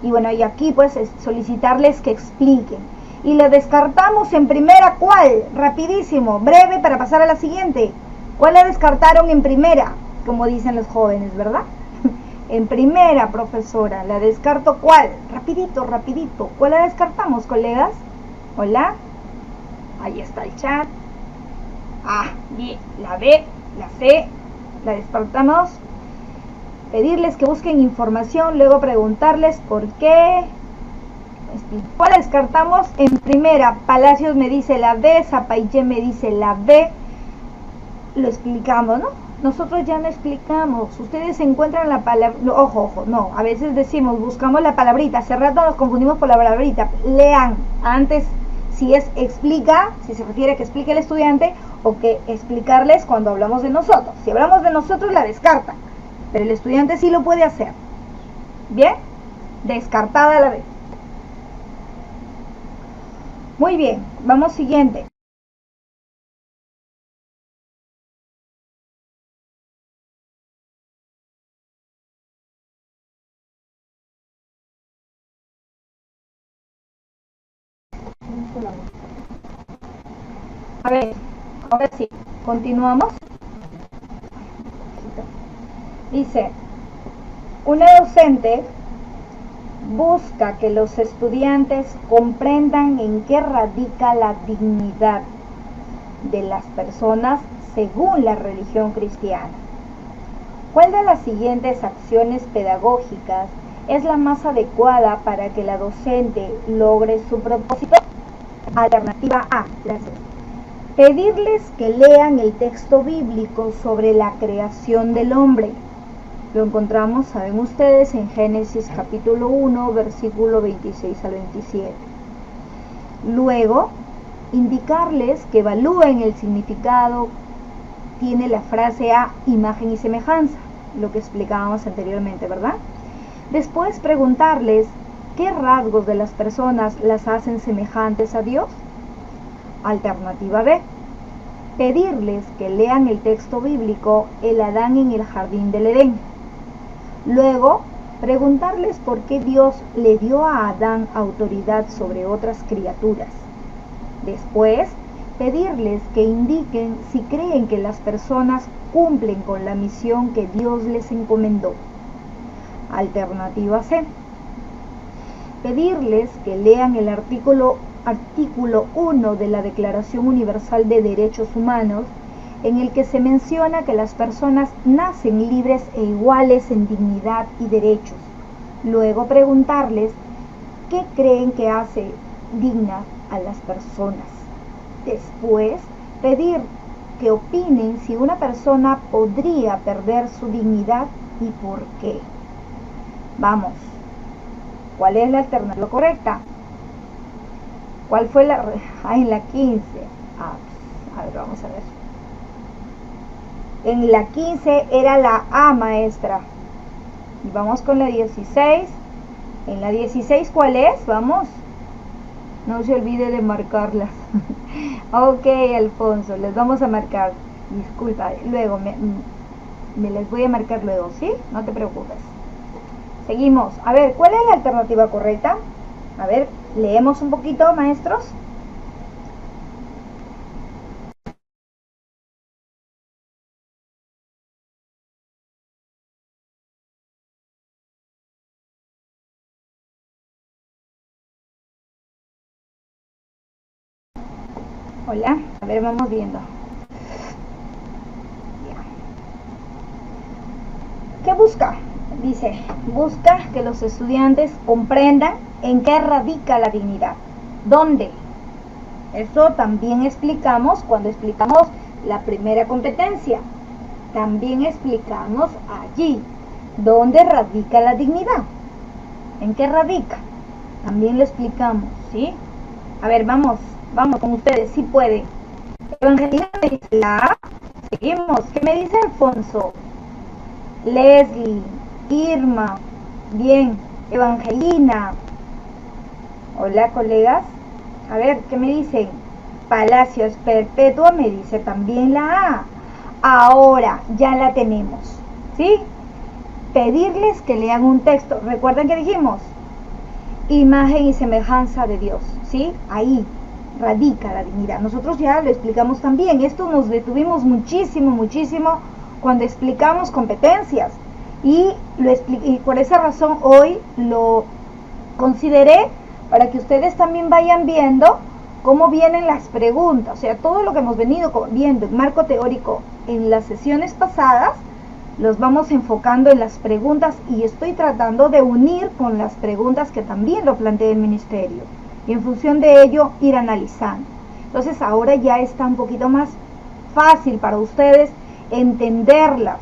Y bueno, y aquí pues es solicitarles que expliquen. Y le descartamos en primera, ¿cuál? Rapidísimo, breve para pasar a la siguiente. ¿Cuál la descartaron en primera? Como dicen los jóvenes, ¿verdad? En primera, profesora, ¿la descarto cuál? Rapidito, rapidito. ¿Cuál la descartamos, colegas? Hola. Ahí está el chat. Bien, la B, la C, la descartamos. Pedirles que busquen información, luego preguntarles por qué ¿Cuál descartamos? En primera, Palacios me dice la B, Zapayé me dice la B. Lo explicamos, ¿no? Nosotros ya no explicamos. Ustedes encuentran la palabra, ojo, no. A veces decimos, buscamos la palabrita. Hace rato nos confundimos por la palabrita. Lean antes si es explica, si se refiere a que explique el estudiante, o que explicarles cuando hablamos de nosotros. Si hablamos de nosotros, la descarta. Pero el estudiante sí lo puede hacer. ¿Bien? Descartada la B. Muy bien, vamos siguiente. A ver, ahora sí, continuamos. Dice, una docente busca que los estudiantes comprendan en qué radica la dignidad de las personas según la religión cristiana. ¿Cuál de las siguientes acciones pedagógicas es la más adecuada para que la docente logre su propósito? Alternativa A. Gracias. Pedirles que lean el texto bíblico sobre la creación del hombre. Lo encontramos, saben ustedes, en Génesis capítulo 1, versículo 26 al 27. Luego, indicarles que evalúen el significado. Tiene la frase A, imagen y semejanza, lo que explicábamos anteriormente, ¿verdad? Después, preguntarles qué rasgos de las personas las hacen semejantes a Dios. Alternativa B. Pedirles que lean el texto bíblico El Adán en el jardín del Edén. Luego, preguntarles por qué Dios le dio a Adán autoridad sobre otras criaturas. Después, pedirles que indiquen si creen que las personas cumplen con la misión que Dios les encomendó. Alternativa C. Pedirles que lean el artículo 1 de la Declaración Universal de Derechos Humanos, en el que se menciona que las personas nacen libres e iguales en dignidad y derechos. Luego preguntarles qué creen que hace dignas a las personas. Después, pedir que opinen si una persona podría perder su dignidad y por qué. Vamos, ¿cuál es la alternativa correcta? ¿Cuál fue la? En la 15. A ver, vamos a ver. En la 15 era la A, maestra. Y vamos con la 16. En la 16, ¿cuál es? Vamos. No se olvide de marcarlas. Ok, Alfonso, les vamos a marcar. Disculpa, luego me les voy a marcar luego, ¿sí? No te preocupes. Seguimos. A ver, ¿cuál es la alternativa correcta? A ver, leemos un poquito, maestros. Hola, a ver, vamos viendo. ¿Qué busca? Dice, busca que los estudiantes comprendan en qué radica la dignidad. ¿Dónde? Eso también explicamos cuando explicamos la primera competencia. También explicamos allí. ¿Dónde radica la dignidad? ¿En qué radica? También lo explicamos, ¿sí? A ver, vamos con ustedes, si pueden. Evangelina me dice la A. Seguimos. ¿Qué me dice Alfonso? Leslie, Irma, bien. Evangelina. Hola, colegas. A ver, ¿qué me dicen? Palacios Perpetua me dice también la A. Ahora ya la tenemos, ¿sí? Pedirles que lean un texto. ¿Recuerdan que dijimos? Imagen y semejanza de Dios, ¿sí? Ahí radica la dignidad. Nosotros ya lo explicamos también. Esto nos detuvimos muchísimo cuando explicamos competencias. Y por esa razón hoy lo consideré para que ustedes también vayan viendo cómo vienen las preguntas. O sea, todo lo que hemos venido viendo en marco teórico en las sesiones pasadas, los vamos enfocando en las preguntas y estoy tratando de unir con las preguntas que también lo plantea el ministerio y en función de ello ir analizando. Entonces ahora ya está un poquito más fácil para ustedes entenderlas,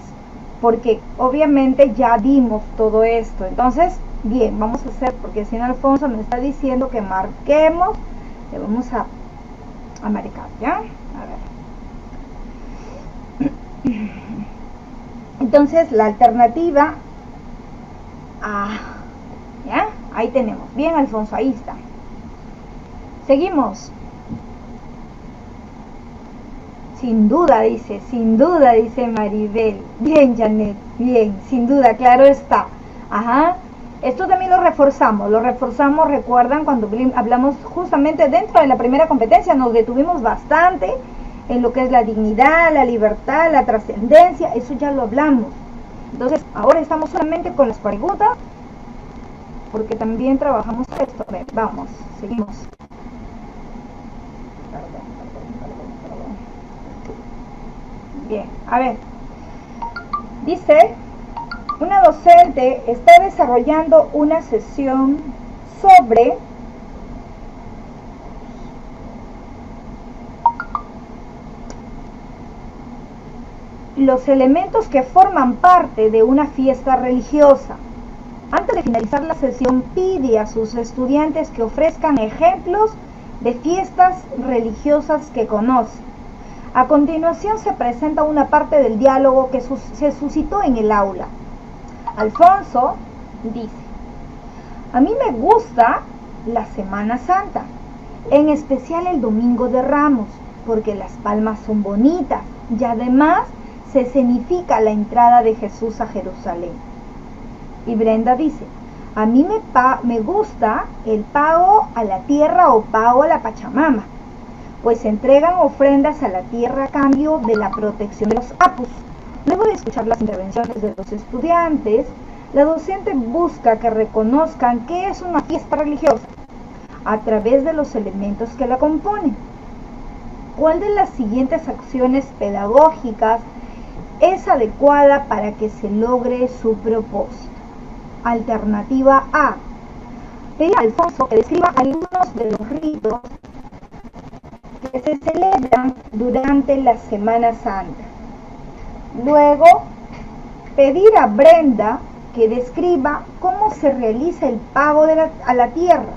porque obviamente ya vimos todo esto. Entonces, bien, vamos a hacer, porque si no Alfonso me está diciendo que marquemos, le vamos a marcar, ¿ya? A ver. Entonces la alternativa A, ¿ya? Ahí tenemos. Bien, Alfonso, ahí está. Seguimos. Sin duda, dice Maribel. Bien, Janet, bien, sin duda, claro está. Ajá. Esto también lo reforzamos, recuerdan, cuando hablamos justamente dentro de la primera competencia, nos detuvimos bastante en lo que es la dignidad, la libertad, la trascendencia, eso ya lo hablamos. Entonces, ahora estamos solamente con las preguntas, porque también trabajamos esto. A ver, vamos, seguimos. Bien, a ver, dice, una docente está desarrollando una sesión sobre los elementos que forman parte de una fiesta religiosa. Antes de finalizar la sesión, pide a sus estudiantes que ofrezcan ejemplos de fiestas religiosas que conocen. A continuación se presenta una parte del diálogo que se suscitó en el aula. Alfonso dice, a mí me gusta la Semana Santa, en especial el Domingo de Ramos, porque las palmas son bonitas y además se escenifica la entrada de Jesús a Jerusalén. Y Brenda dice, a mí me gusta el pago a la tierra o pago a la Pachamama, pues se entregan ofrendas a la tierra a cambio de la protección de los apus. Luego de escuchar las intervenciones de los estudiantes, la docente busca que reconozcan qué es una fiesta religiosa a través de los elementos que la componen. ¿Cuál de las siguientes acciones pedagógicas es adecuada para que se logre su propósito? Alternativa A. Pedir a Alfonso que describa algunos de los ritos que se celebran durante la Semana Santa. Luego, pedir a Brenda que describa cómo se realiza el pago a la tierra.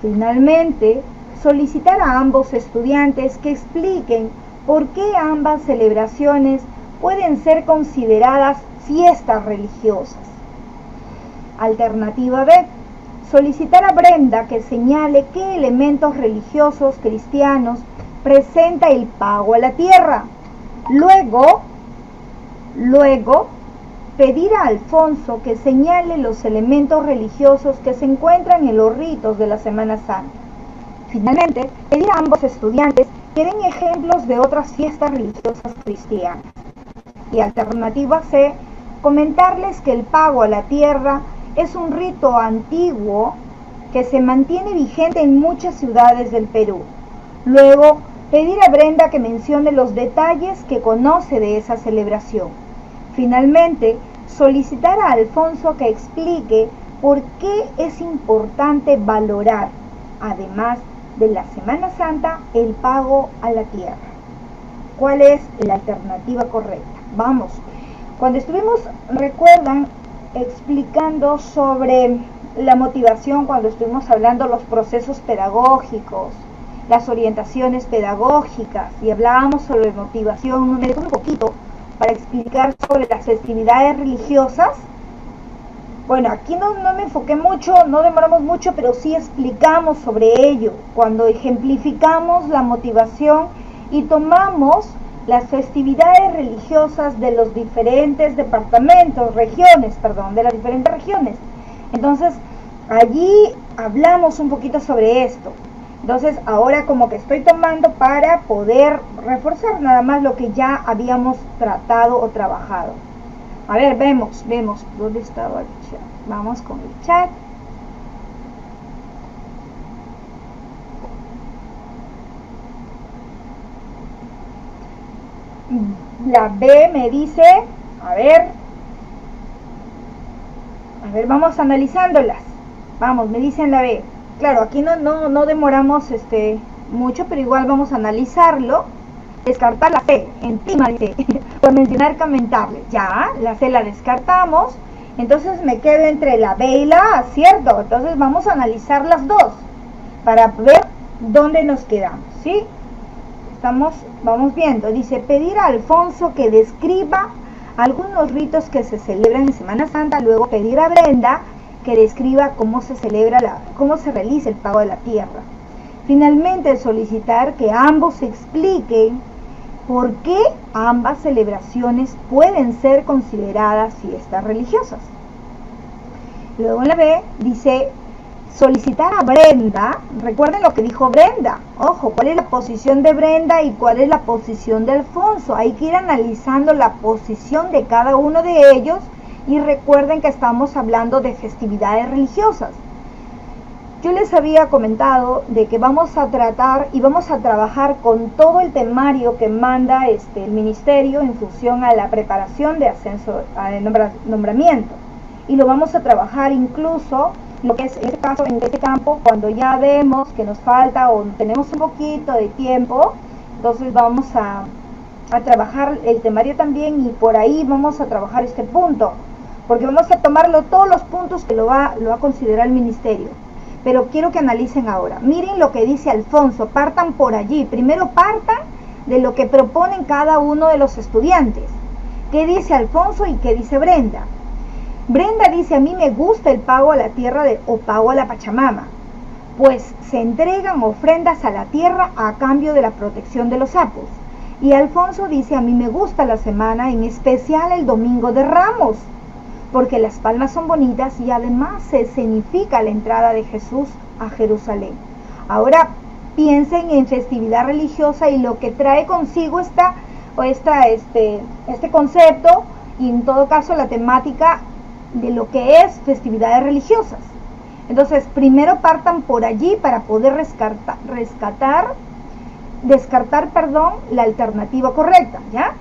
Finalmente, solicitar a ambos estudiantes que expliquen por qué ambas celebraciones pueden ser consideradas fiestas religiosas. Alternativa B. Solicitar a Brenda que señale qué elementos religiosos cristianos presenta el pago a la tierra. Luego, pedir a Alfonso que señale los elementos religiosos que se encuentran en los ritos de la Semana Santa. Finalmente, pedir a ambos estudiantes que den ejemplos de otras fiestas religiosas cristianas. Y alternativa C, comentarles que el pago a la tierra es un rito antiguo que se mantiene vigente en muchas ciudades del Perú. Luego, pedir a Brenda que mencione los detalles que conoce de esa celebración. Finalmente, solicitar a Alfonso que explique por qué es importante valorar, además de la Semana Santa, el pago a la tierra. ¿Cuál es la alternativa correcta? Vamos. Cuando estuvimos, recuerdan, explicando sobre la motivación, cuando estuvimos hablando los procesos pedagógicos, las orientaciones pedagógicas, y hablábamos sobre motivación, me detuve un poquito para explicar sobre las festividades religiosas. Bueno, aquí no me enfoqué mucho, no demoramos mucho, pero sí explicamos sobre ello, cuando ejemplificamos la motivación y tomamos las festividades religiosas de los diferentes departamentos, de las diferentes regiones. Entonces, allí hablamos un poquito sobre esto. Entonces, ahora como que estoy tomando para poder reforzar nada más lo que ya habíamos tratado o trabajado. A ver, vemos, ¿dónde estaba el chat? Vamos con el chat. La B me dice, A ver, vamos analizándolas. Vamos, me dicen la B. Claro, aquí no demoramos mucho, pero igual vamos a analizarlo. Descartar la C, encima dice, por mencionar comentarles. Ya, la C la descartamos. Entonces me quedo entre la B y la A, ¿cierto? Entonces vamos a analizar las dos para ver dónde nos quedamos, ¿sí? Vamos viendo. Dice, pedir a Alfonso que describa algunos ritos que se celebran en Semana Santa, luego pedir a Brenda que describa cómo se realiza el pago de la tierra. Finalmente, solicitar que ambos expliquen por qué ambas celebraciones pueden ser consideradas fiestas religiosas. Luego en la B dice, solicitar a Brenda, recuerden lo que dijo Brenda, ojo, cuál es la posición de Brenda y cuál es la posición de Alfonso, hay que ir analizando la posición de cada uno de ellos y recuerden que estamos hablando de festividades religiosas. Yo les había comentado de que vamos a tratar y vamos a trabajar con todo el temario que manda el ministerio en función a la preparación de ascenso, al nombramiento, y lo vamos a trabajar incluso lo que es este caso en este campo cuando ya vemos que nos falta o tenemos un poquito de tiempo. Entonces vamos a trabajar el temario también y por ahí vamos a trabajar este punto, porque vamos a tomarlo todos los puntos que lo va a considerar el ministerio. Pero quiero que analicen ahora. Miren lo que dice Alfonso, partan por allí. Primero partan de lo que proponen cada uno de los estudiantes. ¿Qué dice Alfonso y qué dice Brenda? Brenda dice, a mí me gusta el pago a la tierra o pago a la Pachamama, pues se entregan ofrendas a la tierra a cambio de la protección de los sapos. Y Alfonso dice, a mí me gusta la semana, en especial el Domingo de Ramos, porque las palmas son bonitas y además se escenifica la entrada de Jesús a Jerusalén. Ahora piensen en festividad religiosa y lo que trae consigo este concepto y en todo caso la temática de lo que es festividades religiosas. Entonces primero partan por allí para poder descartar la alternativa correcta, ¿ya?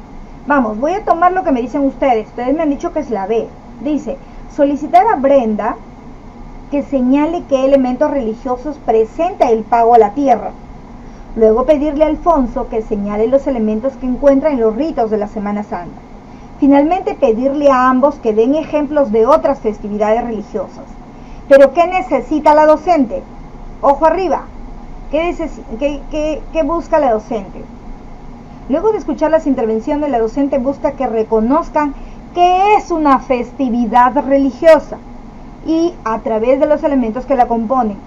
Vamos, voy a tomar lo que me dicen ustedes me han dicho que es la B. Dice, solicitar a Brenda que señale qué elementos religiosos presenta el pago a la tierra. Luego pedirle a Alfonso que señale los elementos que encuentra en los ritos de la Semana Santa. Finalmente pedirle a ambos que den ejemplos de otras festividades religiosas. ¿Pero qué necesita la docente? Ojo arriba, ¿qué busca la docente? Luego de escuchar las intervenciones, la docente busca que reconozcan qué es una festividad religiosa y a través de los elementos que la componen.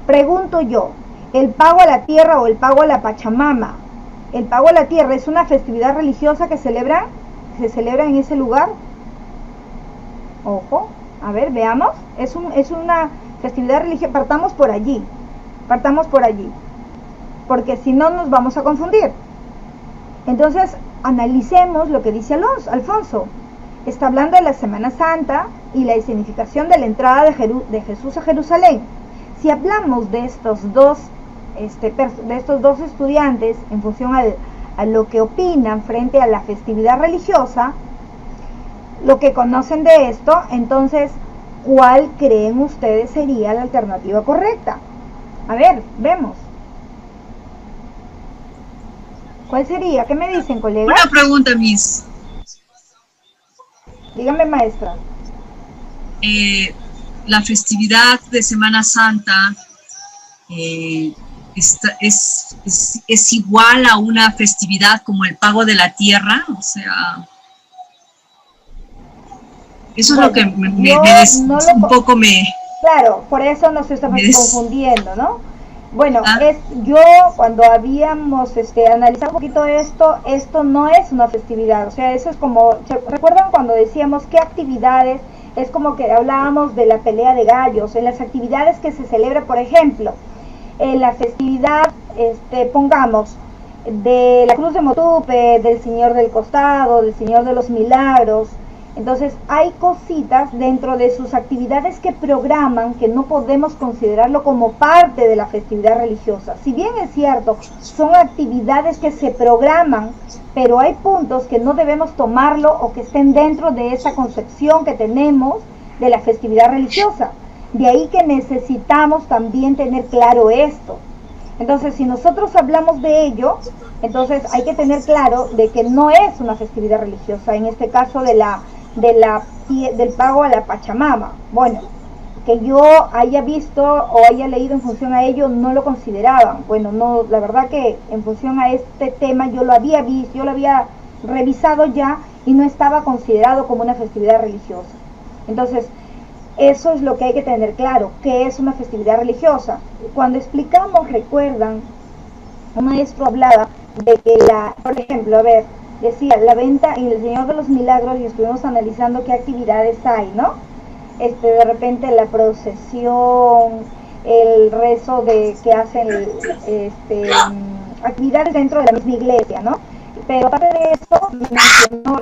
Pregunto yo, ¿el pago a la tierra o el pago a la Pachamama? ¿El pago a la tierra es una festividad religiosa que se celebra en ese lugar? Ojo, a ver, veamos. Es una festividad religiosa. Partamos por allí, porque si no nos vamos a confundir. Entonces, analicemos lo que dice Alfonso. Está hablando de la Semana Santa y la escenificación de la entrada de Jesús a Jerusalén. Si hablamos de estos dos estudiantes en función a lo que opinan frente a la festividad religiosa, lo que conocen de esto, entonces, ¿cuál creen ustedes sería la alternativa correcta? A ver, vemos. ¿Cuál sería? ¿Qué me dicen, colegas? Una pregunta, Miss. Dígame, maestra. La festividad de Semana Santa es igual a una festividad como el pago de la tierra, o sea, eso es lo que Claro, por eso nos estamos confundiendo, ¿no? Bueno, yo cuando habíamos analizado un poquito esto no es una festividad, o sea, eso es como, ¿recuerdan cuando decíamos qué actividades? Es como que hablábamos de la pelea de gallos, en las actividades que se celebra, por ejemplo, en la festividad, pongamos, de la Cruz de Motupe, del Señor del Costado, del Señor de los Milagros, Entonces hay cositas dentro de sus actividades que programan que no podemos considerarlo como parte de la festividad religiosa. Si bien es cierto, son actividades que se programan, pero hay puntos que no debemos tomarlo o que estén dentro de esa concepción que tenemos de la festividad religiosa. De ahí que necesitamos también tener claro esto. Entonces, si nosotros hablamos de ello, entonces hay que tener claro de que no es una festividad religiosa, en este caso del pago a la Pachamama. Bueno, que yo haya visto o haya leído en función a ello, no lo consideraban. Bueno, no, la verdad que en función a este tema yo lo había visto, yo lo había revisado ya y no estaba considerado como una festividad religiosa. Entonces, eso es lo que hay que tener claro, que es una festividad religiosa. Cuando explicamos, recuerdan, un maestro hablaba de que por ejemplo, decía, la venta en el Señor de los Milagros, y estuvimos analizando qué actividades hay, ¿no? De repente la procesión, el rezo que hacen, actividades dentro de la misma iglesia, ¿no? Pero aparte de eso, mencionó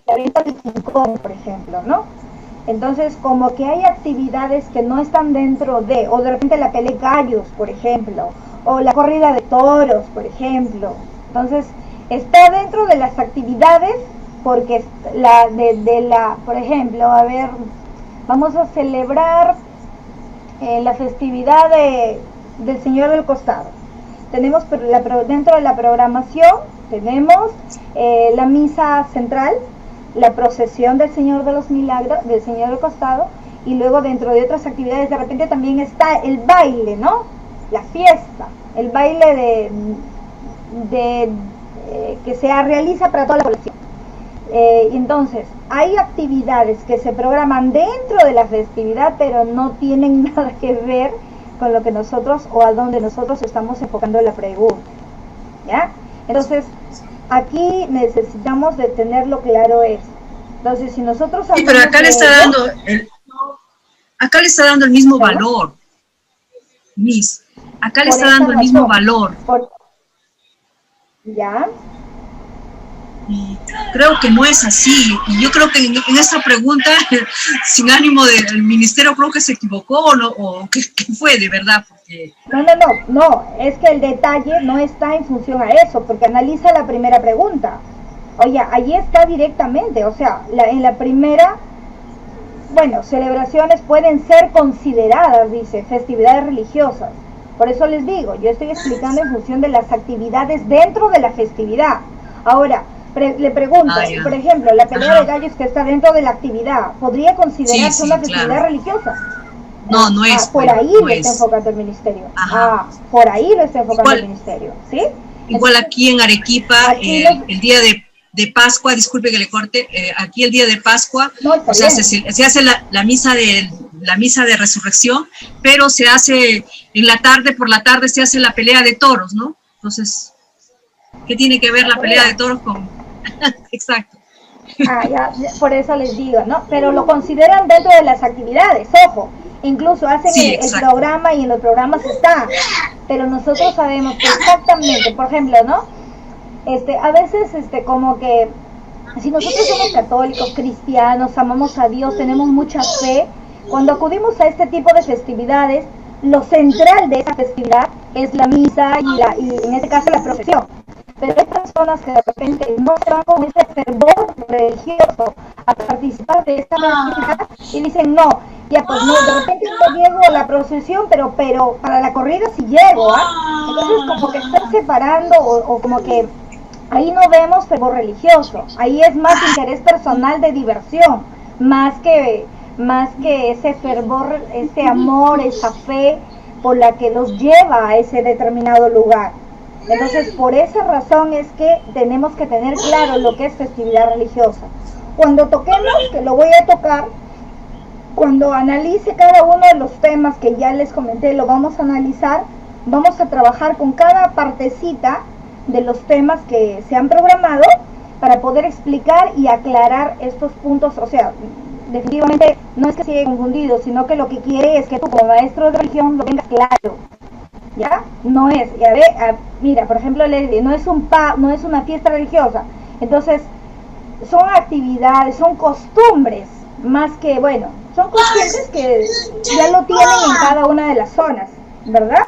la venta del rincón, por ejemplo, ¿no? Entonces, como que hay actividades que no están dentro o de repente la pelea de gallos, por ejemplo, o la corrida de toros, por ejemplo. Entonces, está dentro de las actividades, porque por ejemplo, vamos a celebrar la festividad del Señor del Costado. Tenemos dentro de la programación, tenemos la misa central, la procesión del Señor de los Milagros, del Señor del Costado, y luego dentro de otras actividades de repente también está el baile, ¿no? La fiesta, el baile que se realiza para toda la población. Y entonces, hay actividades que se programan dentro de la festividad, pero no tienen nada que ver con lo que nosotros o a donde nosotros estamos enfocando la pregunta, ¿ya? Entonces, aquí necesitamos de tenerlo claro esto. Entonces, si nosotros sí, pero acá le está dando el mismo valor, Miss. Acá le está dando el mismo valor. ¿Ya? Y creo que no es así. Y yo creo que en esta pregunta, sin ánimo del ministerio, creo que se equivocó o ¿qué fue de verdad? Porque... No, es que el detalle no está en función a eso, porque analiza la primera pregunta. Oye, allí está directamente, o sea, en la primera, bueno, celebraciones pueden ser consideradas, dice, festividades religiosas. Por eso les digo, yo estoy explicando en función de las actividades dentro de la festividad. Ahora, le pregunto, por ejemplo, la pelea de gallos que está dentro de la actividad, ¿podría considerarse una festividad religiosa? No, no es. Por ahí lo está enfocando el ministerio. Por ahí lo está enfocando el ministerio, ¿sí? Igual aquí en Arequipa, el día de Pascua, disculpe que le corte, aquí el día de Pascua, o sea, se hace la misa de resurrección, pero se hace por la tarde se hace la pelea de toros, ¿no? Entonces, ¿qué tiene que ver la pelea de toros con...? Exacto. Ya, por eso les digo, ¿no? Pero lo consideran dentro de las actividades, ojo. Incluso hacen el programa y en los programas está. Pero nosotros sabemos que exactamente, por ejemplo, ¿no? A veces, como que, si nosotros somos católicos, cristianos, amamos a Dios, tenemos mucha fe, cuando acudimos a este tipo de festividades, lo central de esa festividad es la misa y en este caso la procesión. Pero hay personas que de repente no se van con ese fervor religioso a participar de esta festividad y dicen, no, ya pues no, de repente no llego a la procesión, pero para la corrida sí llego, ¿ah? Entonces como que están separando o como que ahí no vemos fervor religioso, ahí es más interés personal de diversión, más que ese fervor, ese amor, esa fe por la que los lleva a ese determinado lugar. Entonces, por esa razón es que tenemos que tener claro lo que es festividad religiosa. Cuando toquemos, que lo voy a tocar, cuando analice cada uno de los temas que ya les comenté, lo vamos a analizar, vamos a trabajar con cada partecita de los temas que se han programado para poder explicar y aclarar estos puntos. O sea, definitivamente no es que se haya confundido, sino que lo que quiere es que tú como maestro de religión lo tengas claro. ¿Ya? No es, mira, por ejemplo, no es una fiesta religiosa. Entonces, son actividades, son costumbres, más que, bueno, son costumbres que ya lo tienen en cada una de las zonas, ¿verdad?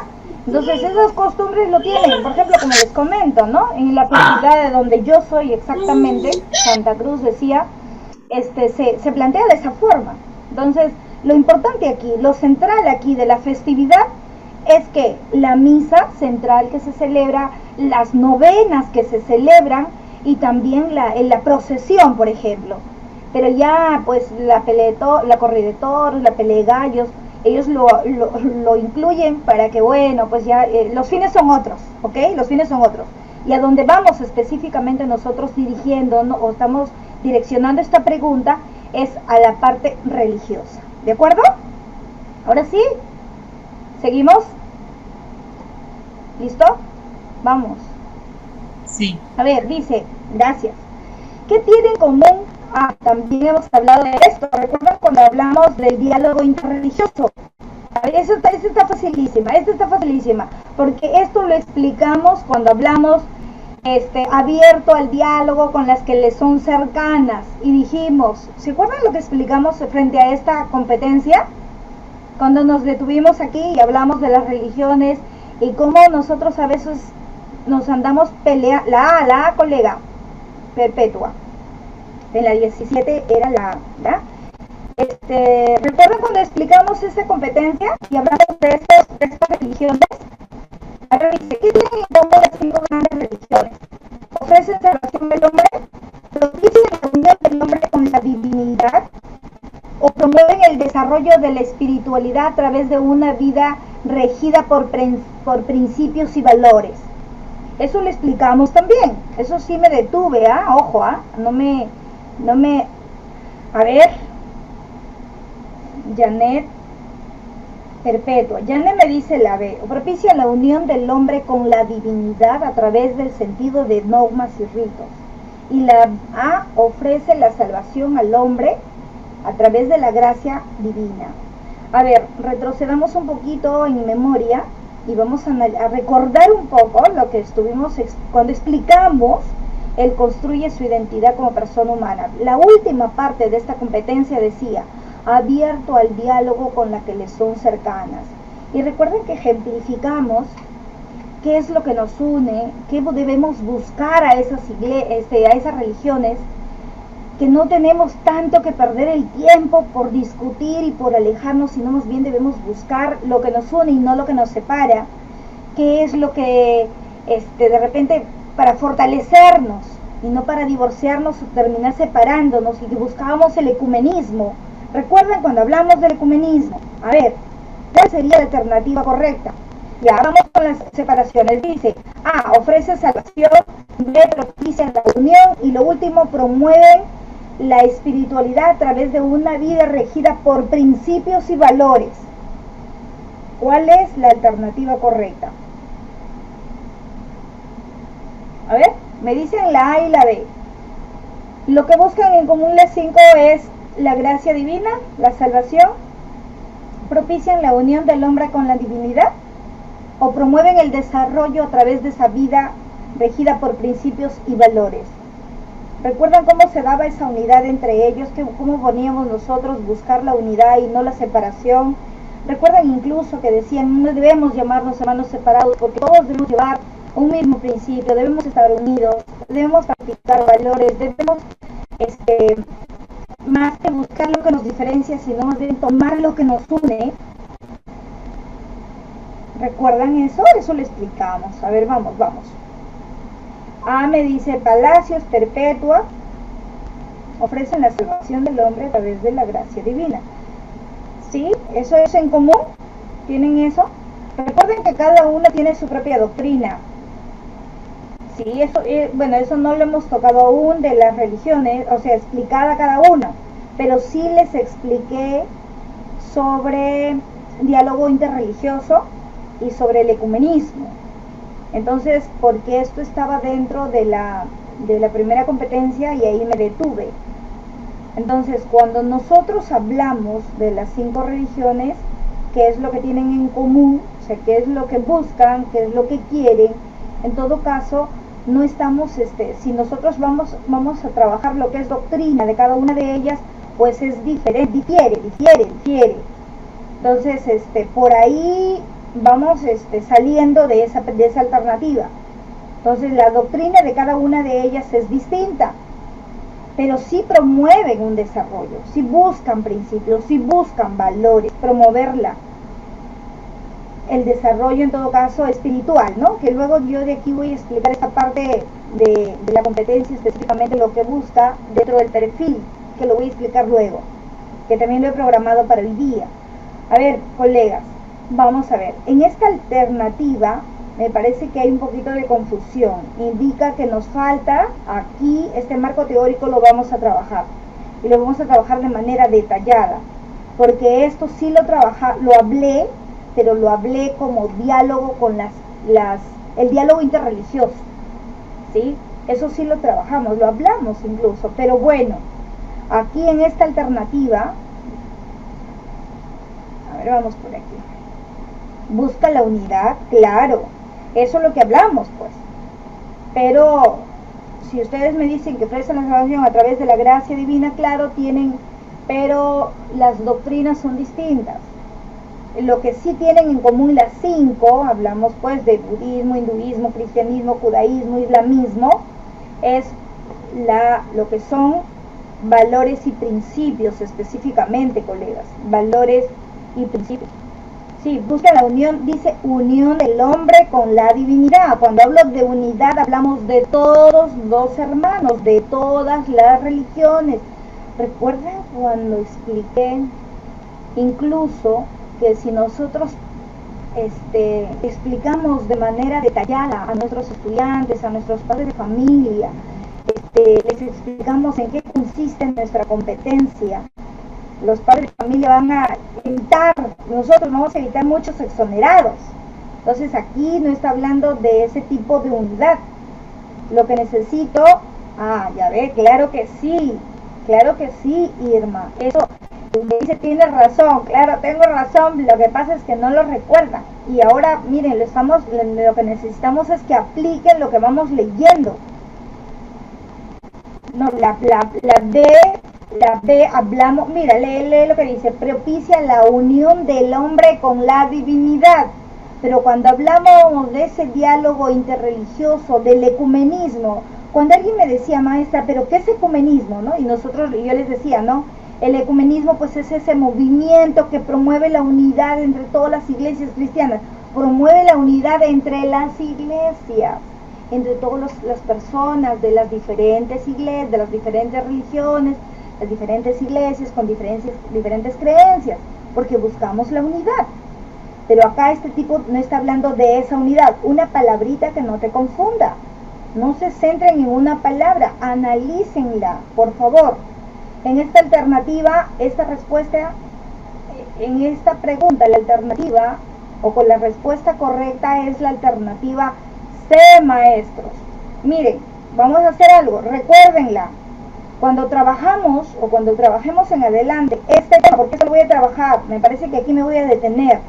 Entonces esas costumbres lo tienen, por ejemplo, como les comento, ¿no? En la festividad de donde yo soy exactamente, Santa Cruz decía, se plantea de esa forma. Entonces, lo importante aquí, lo central aquí de la festividad es que la misa central que se celebra, las novenas que se celebran y también la procesión, por ejemplo. Pero ya, pues, la corrida de toros, la pelea de gallos, ellos lo incluyen para que, bueno, pues ya, los fines son otros, ¿ok? Los fines son otros. Y a donde vamos específicamente nosotros dirigiendo, ¿no? O estamos direccionando esta pregunta, es a la parte religiosa. ¿De acuerdo? Ahora sí, ¿seguimos? ¿Listo? Vamos. Sí. A ver, dice, gracias. ¿Qué tiene en común? También hemos hablado de esto. ¿Recuerdan cuando hablamos del diálogo interreligioso? Esta está facilísima, porque esto lo explicamos cuando hablamos abierto al diálogo con las que le son cercanas, y dijimos, ¿se acuerdan lo que explicamos frente a esta competencia? Cuando nos detuvimos aquí y hablamos de las religiones y cómo nosotros a veces nos andamos peleando, la A, colega, perpetua, en la 17 era la A, ¿recuerdan cuando explicamos esta competencia y hablamos de estas religiones? Ahora dice, ¿qué tienen en común las 5 grandes religiones? Ofrecen salvación del hombre, propician la unión del hombre con la divinidad, o promueven el desarrollo de la espiritualidad a través de una vida regida por principios y valores. Eso lo explicamos también. Eso sí me detuve, ojo, no me, a ver, Janet Perpetua. Janet me dice la B, propicia la unión del hombre con la divinidad a través del sentido de normas y ritos. Y la A ofrece la salvación al hombre a través de la gracia divina. A ver, retrocedamos un poquito en memoria y vamos a recordar un poco lo que estuvimos cuando explicamos el construye su identidad como persona humana. La última parte de esta competencia decía, abierto al diálogo con la que le son cercanas. Y recuerden que ejemplificamos qué es lo que nos une, qué debemos buscar a esas religiones, que no tenemos tanto que perder el tiempo por discutir y por alejarnos, sino más bien debemos buscar lo que nos une y no lo que nos separa, qué es lo que de repente para fortalecernos y no para divorciarnos o terminar separándonos, y que buscábamos el ecumenismo. ¿Recuerdan cuando hablamos del ecumenismo? A ver, ¿cuál sería la alternativa correcta? Ya, vamos con las separaciones. Dice, A, ofrece salvación, B, propicia la unión, y lo último, promueven la espiritualidad a través de una vida regida por principios y valores. ¿Cuál es la alternativa correcta? A ver, me dicen la A y la B. Lo que buscan en común las 5 es la gracia divina, la salvación, propician la unión del hombre con la divinidad, o promueven el desarrollo a través de esa vida regida por principios y valores. ¿Recuerdan cómo se daba esa unidad entre ellos? ¿Cómo poníamos nosotros buscar la unidad y no la separación? ¿Recuerdan incluso que decían, no debemos llamarnos hermanos separados porque todos debemos llevar un mismo principio, debemos estar unidos, debemos practicar valores, debemos, más que buscar lo que nos diferencia, sino más bien tomar lo que nos une? ¿Recuerdan eso? Eso lo explicamos. A ver, vamos. A me dice, Palacios Perpetua ofrecen la salvación del hombre a través de la gracia divina. ¿Sí? ¿Eso es en común? ¿Tienen eso? Recuerden que cada uno tiene su propia doctrina. Sí, eso no lo hemos tocado aún de las religiones, o sea, explicada cada una, pero sí les expliqué sobre diálogo interreligioso y sobre el ecumenismo. Entonces, porque esto estaba dentro de la primera competencia y ahí me detuve. Entonces, cuando nosotros hablamos de las 5 religiones, ¿qué es lo que tienen en común? O sea, ¿qué es lo que buscan? ¿Qué es lo que quieren? En todo caso, no estamos, si nosotros vamos a trabajar lo que es doctrina de cada una de ellas, pues es diferente, difiere. Entonces, por ahí vamos saliendo de esa alternativa. Entonces, la doctrina de cada una de ellas es distinta, pero sí promueven un desarrollo, sí buscan principios, sí buscan valores, promoverla. El desarrollo en todo caso espiritual, ¿no? Que luego yo de aquí voy a explicar esta parte de la competencia, específicamente lo que busca dentro del perfil, que lo voy a explicar luego, que también lo he programado para hoy día. A ver, colegas, vamos a ver, en esta alternativa me parece que hay un poquito de confusión, indica que nos falta aquí, este marco teórico lo vamos a trabajar, y lo vamos a trabajar de manera detallada, porque esto sí lo hablé, pero lo hablé como diálogo con el diálogo interreligioso, ¿sí? Eso sí lo trabajamos, lo hablamos incluso, pero bueno, aquí en esta alternativa, a ver, vamos por aquí, busca la unidad, claro, eso es lo que hablamos, pues, pero si ustedes me dicen que ofrecen la salvación a través de la gracia divina, claro, tienen, pero las doctrinas son distintas. Lo que sí tienen en común las 5, hablamos pues de budismo, hinduismo, cristianismo, judaísmo, islamismo, es lo que son valores y principios específicamente, colegas, valores y principios. Sí, busca la unión, dice unión del hombre con la divinidad. Cuando hablo de unidad hablamos de todos los hermanos, de todas las religiones. ¿Recuerdan cuando expliqué incluso que si nosotros explicamos de manera detallada a nuestros estudiantes, a nuestros padres de familia, les explicamos en qué consiste nuestra competencia, los padres de familia van a evitar, nosotros vamos a evitar muchos exonerados. Entonces aquí no está hablando de ese tipo de unidad. Lo que necesito, ya ve, claro que sí, Irma, eso me dice, tienes razón, claro, tengo razón, lo que pasa es que no lo recuerdan. Y ahora, miren, lo que necesitamos es que apliquen lo que vamos leyendo. No, la B, hablamos, mira, lee lo que dice, propicia la unión del hombre con la divinidad. Pero cuando hablamos de ese diálogo interreligioso, del ecumenismo, cuando alguien me decía, maestra, ¿pero qué es ecumenismo? ¿No? Y yo les decía, ¿no? El ecumenismo pues es ese movimiento que promueve la unidad entre todas las iglesias cristianas, promueve la unidad entre las iglesias, entre todas las personas de las diferentes iglesias, de las diferentes religiones, las diferentes iglesias con diferentes creencias, porque buscamos la unidad. Pero acá este tipo no está hablando de esa unidad, una palabrita que no te confunda. No se centren en una palabra, analícenla, por favor. En esta alternativa, esta respuesta, en esta pregunta, la alternativa, o con la respuesta correcta es la alternativa C, maestros. Miren, vamos a hacer algo, recuérdenla. Cuando trabajamos, o cuando trabajemos en adelante, este tema, porque esto lo voy a trabajar, me parece que aquí me voy a detener,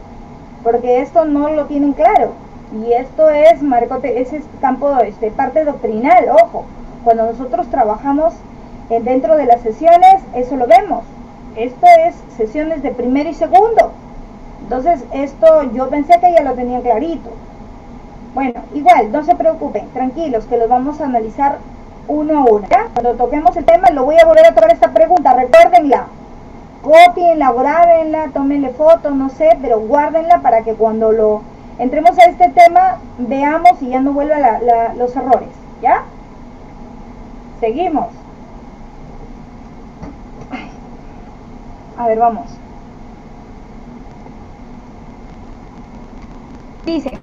porque esto no lo tienen claro. Y esto es ese campo, parte doctrinal, ojo. Cuando nosotros trabajamos dentro de las sesiones, eso lo vemos. Esto es sesiones de primero y segundo. Entonces, esto yo pensé que ya lo tenían clarito. Bueno, igual, no se preocupen, tranquilos, que los vamos a analizar uno a uno. ¿Ya? Cuando toquemos el tema, lo voy a volver a tocar esta pregunta, recuérdenla. Cópienla, grábenla, tómenle foto, no sé, pero guárdenla para que cuando entremos a este tema, veamos y ya no vuelva los errores, ¿ya? Seguimos. A ver, vamos. Dice.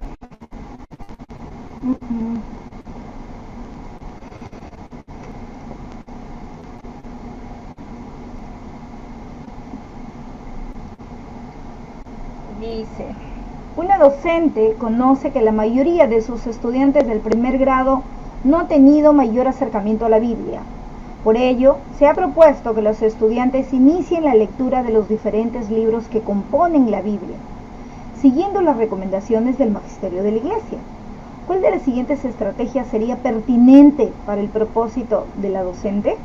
Dice, una docente conoce que la mayoría de sus estudiantes del primer grado no ha tenido mayor acercamiento a la Biblia. Por ello, se ha propuesto que los estudiantes inicien la lectura de los diferentes libros que componen la Biblia, siguiendo las recomendaciones del Magisterio de la Iglesia. ¿Cuál de las siguientes estrategias sería pertinente para el propósito de la docente?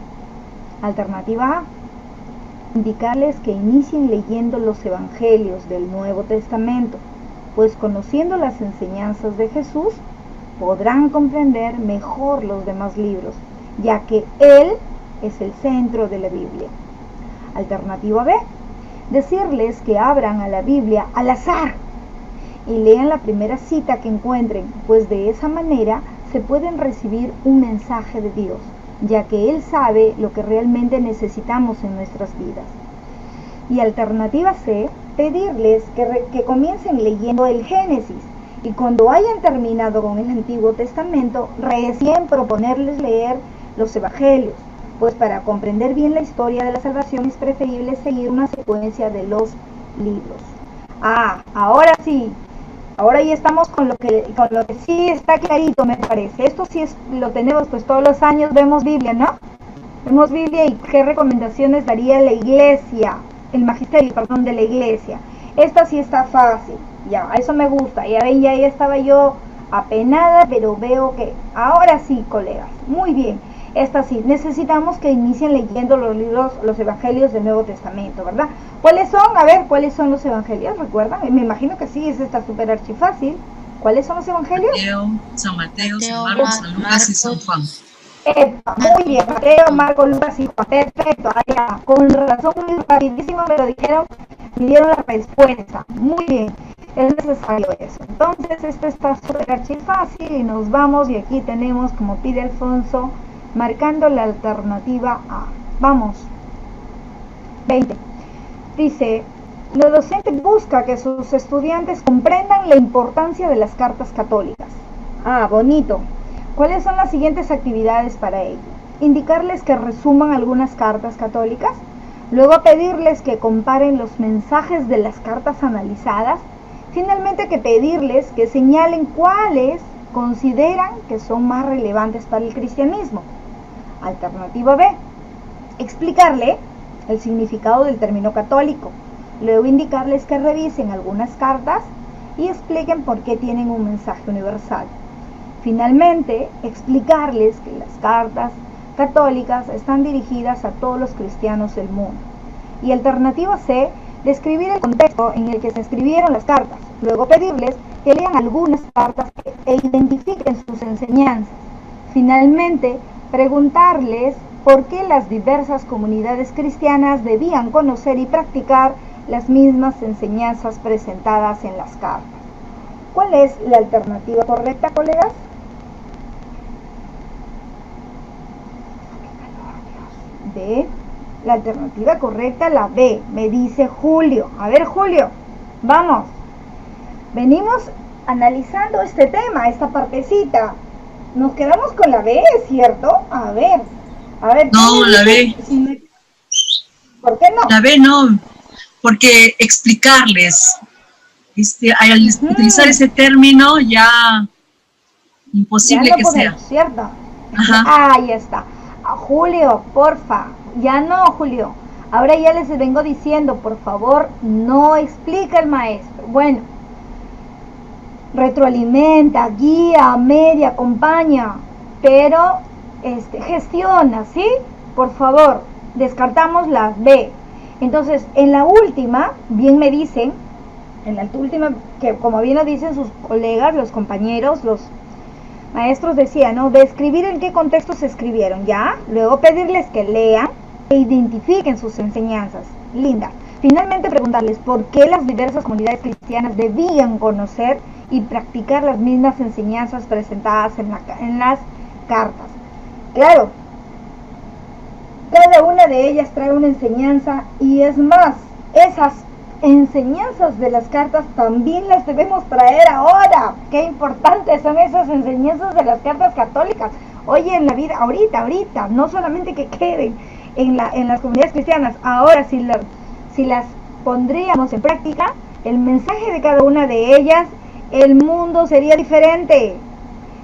Alternativa A. Indicarles que inicien leyendo los evangelios del Nuevo Testamento, pues conociendo las enseñanzas de Jesús, podrán comprender mejor los demás libros, ya que Él es el centro de la Biblia. Alternativa B. Decirles que abran a la Biblia al azar y lean la primera cita que encuentren, pues de esa manera se pueden recibir un mensaje de Dios, ya que Él sabe lo que realmente necesitamos en nuestras vidas. Y alternativa C, pedirles que comiencen leyendo el Génesis, y cuando hayan terminado con el Antiguo Testamento, recién proponerles leer los Evangelios, pues para comprender bien la historia de la salvación es preferible seguir una secuencia de los libros. Ahora sí, ahora ya estamos con lo que sí está clarito, me parece. Esto sí lo tenemos, pues todos los años vemos Biblia, ¿no? Vemos Biblia y qué recomendaciones daría la iglesia, el magisterio, perdón, de la iglesia. Esta sí está fácil, ya, eso me gusta. Ya ven, ya estaba yo apenada, pero veo que ahora sí, colegas, muy bien. Esta sí, necesitamos que inicien leyendo los libros, los evangelios del Nuevo Testamento, ¿verdad? ¿Cuáles son? A ver, ¿cuáles son los evangelios? ¿Recuerdan? Me imagino que sí, está súper archifácil. ¿Cuáles son los evangelios? San Mateo, San Marcos, San Lucas y San Juan. Muy bien, Mateo, Marcos, Lucas y Juan. Perfecto, allá, con razón, muy rapidísimo me lo dijeron, me dieron la respuesta. Muy bien, es necesario eso. Entonces, esto está súper archifácil y nos vamos, y aquí tenemos, como pide Alfonso, marcando la alternativa A. Vamos. 20. Dice, la docente busca que sus estudiantes comprendan la importancia de las cartas católicas. Bonito. ¿Cuáles son las siguientes actividades para ello? Indicarles que resuman algunas cartas católicas, luego pedirles que comparen los mensajes de las cartas analizadas, finalmente que pedirles que señalen cuáles consideran que son más relevantes para el cristianismo. Alternativa B, explicarle el significado del término católico, luego indicarles que revisen algunas cartas y expliquen por qué tienen un mensaje universal. Finalmente, explicarles que las cartas católicas están dirigidas a todos los cristianos del mundo. Y alternativa C, describir el contexto en el que se escribieron las cartas, luego pedirles que lean algunas cartas e identifiquen sus enseñanzas. Finalmente, preguntarles por qué las diversas comunidades cristianas debían conocer y practicar las mismas enseñanzas presentadas en las cartas. ¿Cuál es la alternativa correcta, colegas? B. La alternativa correcta, la B, me dice Julio. A ver, Julio, vamos. Venimos analizando este tema, esta partecita. Nos quedamos con la B, ¿cierto? A ver. No, la B. ¿Por qué no? La B no, porque explicarles, al utilizar ese término ya imposible ya no que podemos, sea. ¿Cierto? Ajá. Ahí está. Julio, porfa, ya no, Julio. Ahora ya les vengo diciendo, por favor, no explica el maestro. Bueno, retroalimenta, guía, media, acompaña, pero gestiona, ¿sí? Por favor, descartamos la B. Entonces, en la última, bien me dicen, en la última, que como bien lo dicen sus colegas, los compañeros, los maestros decían, ¿no? Describir en qué contexto se escribieron, ¿ya? Luego pedirles que lean e identifiquen sus enseñanzas. Linda. Finalmente preguntarles por qué las diversas comunidades cristianas debían conocer y practicar las mismas enseñanzas presentadas en las cartas. Claro, cada una de ellas trae una enseñanza y es más, esas enseñanzas de las cartas también las debemos traer ahora. Qué importantes son esas enseñanzas de las cartas católicas. Oye, en la vida, ahorita, no solamente que queden en las comunidades cristianas, ahora si las pondríamos en práctica, el mensaje de cada una de ellas, el mundo sería diferente.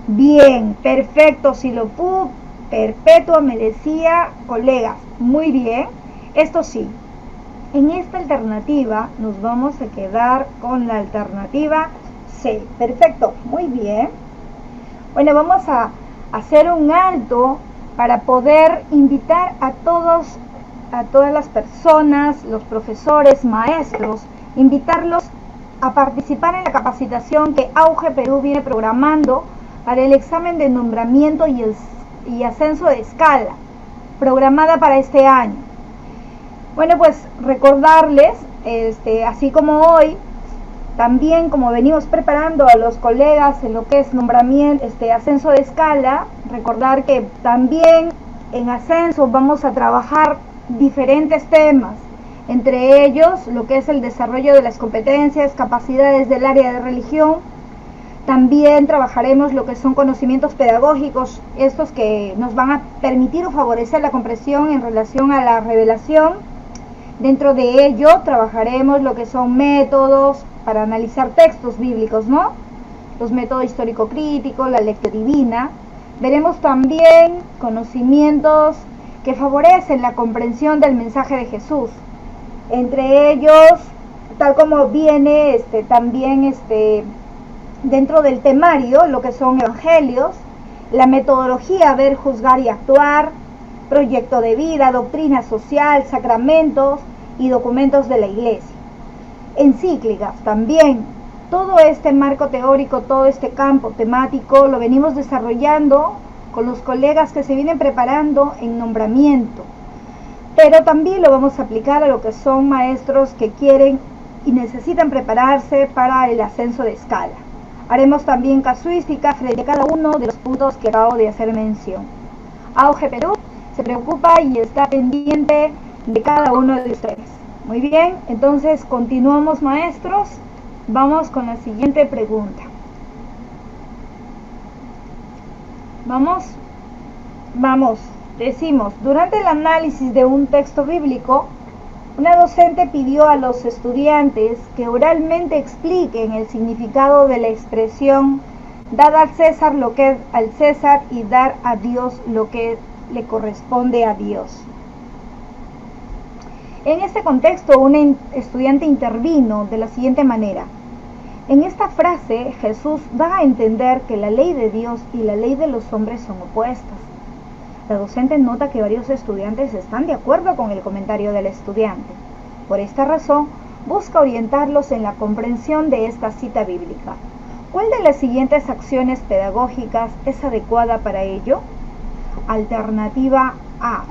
Bien, perfecto, si lo pudo perpetua, me decía, colegas, muy bien. Esto sí, en esta alternativa nos vamos a quedar con la alternativa C. Perfecto, muy bien. Bueno, vamos a hacer un alto para poder invitar a todas las personas, los profesores, maestros, invitarlos a participar en la capacitación que Auge Perú viene programando para el examen de nombramiento y ascenso de escala, programada para este año. Bueno, pues recordarles, así como hoy, también como venimos preparando a los colegas en lo que es nombramiento, ascenso de escala, recordar que también en ascenso vamos a trabajar diferentes temas, entre ellos lo que es el desarrollo de las competencias, capacidades del área de religión. También trabajaremos lo que son conocimientos pedagógicos, estos que nos van a permitir o favorecer la comprensión en relación a la revelación. Dentro de ello trabajaremos lo que son métodos para analizar textos bíblicos, ¿no? Los métodos histórico-crítico, la lectura divina. Veremos también conocimientos que favorecen la comprensión del mensaje de Jesús. Entre ellos, tal como viene también dentro del temario, lo que son evangelios, la metodología ver, juzgar y actuar, proyecto de vida, doctrina social, sacramentos y documentos de la iglesia. Encíclicas también. Todo este marco teórico, todo este campo temático lo venimos desarrollando con los colegas que se vienen preparando en nombramiento. Pero también lo vamos a aplicar a lo que son maestros que quieren y necesitan prepararse para el ascenso de escala. Haremos también casuística frente a cada uno de los puntos que acabo de hacer mención. Auge Perú se preocupa y está pendiente de cada uno de ustedes. Muy bien, entonces continuamos, maestros. Vamos con la siguiente pregunta. Vamos. Decimos, durante el análisis de un texto bíblico, una docente pidió a los estudiantes que oralmente expliquen el significado de la expresión "dar al César lo que es al César y dar a Dios lo que le corresponde a Dios". En este contexto, una estudiante intervino de la siguiente manera: en esta frase, Jesús da a entender que la ley de Dios y la ley de los hombres son opuestas. La docente nota que varios estudiantes están de acuerdo con el comentario del estudiante. Por esta razón, busca orientarlos en la comprensión de esta cita bíblica. ¿Cuál de las siguientes acciones pedagógicas es adecuada para ello? Alternativa A.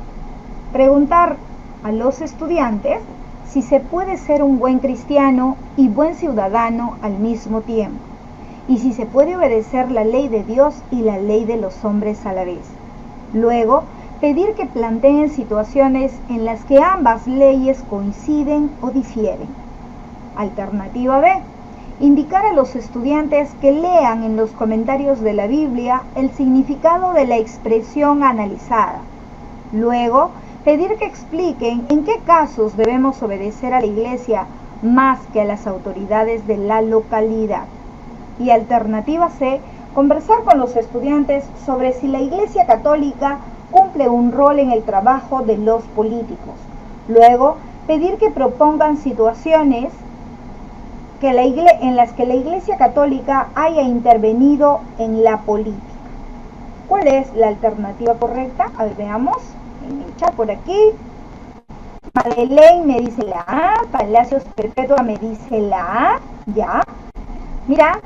Preguntar a los estudiantes si se puede ser un buen cristiano y buen ciudadano al mismo tiempo, y si se puede obedecer la ley de Dios y la ley de los hombres a la vez. Luego, pedir que planteen situaciones en las que ambas leyes coinciden o difieren. Alternativa B. Indicar a los estudiantes que lean en los comentarios de la Biblia el significado de la expresión analizada. Luego, pedir que expliquen en qué casos debemos obedecer a la Iglesia más que a las autoridades de la localidad. Y alternativa C. Conversar con los estudiantes sobre si la Iglesia Católica cumple un rol en el trabajo de los políticos. Luego, pedir que propongan situaciones en las que la Iglesia Católica haya intervenido en la política. ¿Cuál es la alternativa correcta? A ver, veamos en el chat por aquí. Madeleine me dice la A, Palacios Perpetua me dice la A, ya. Mira,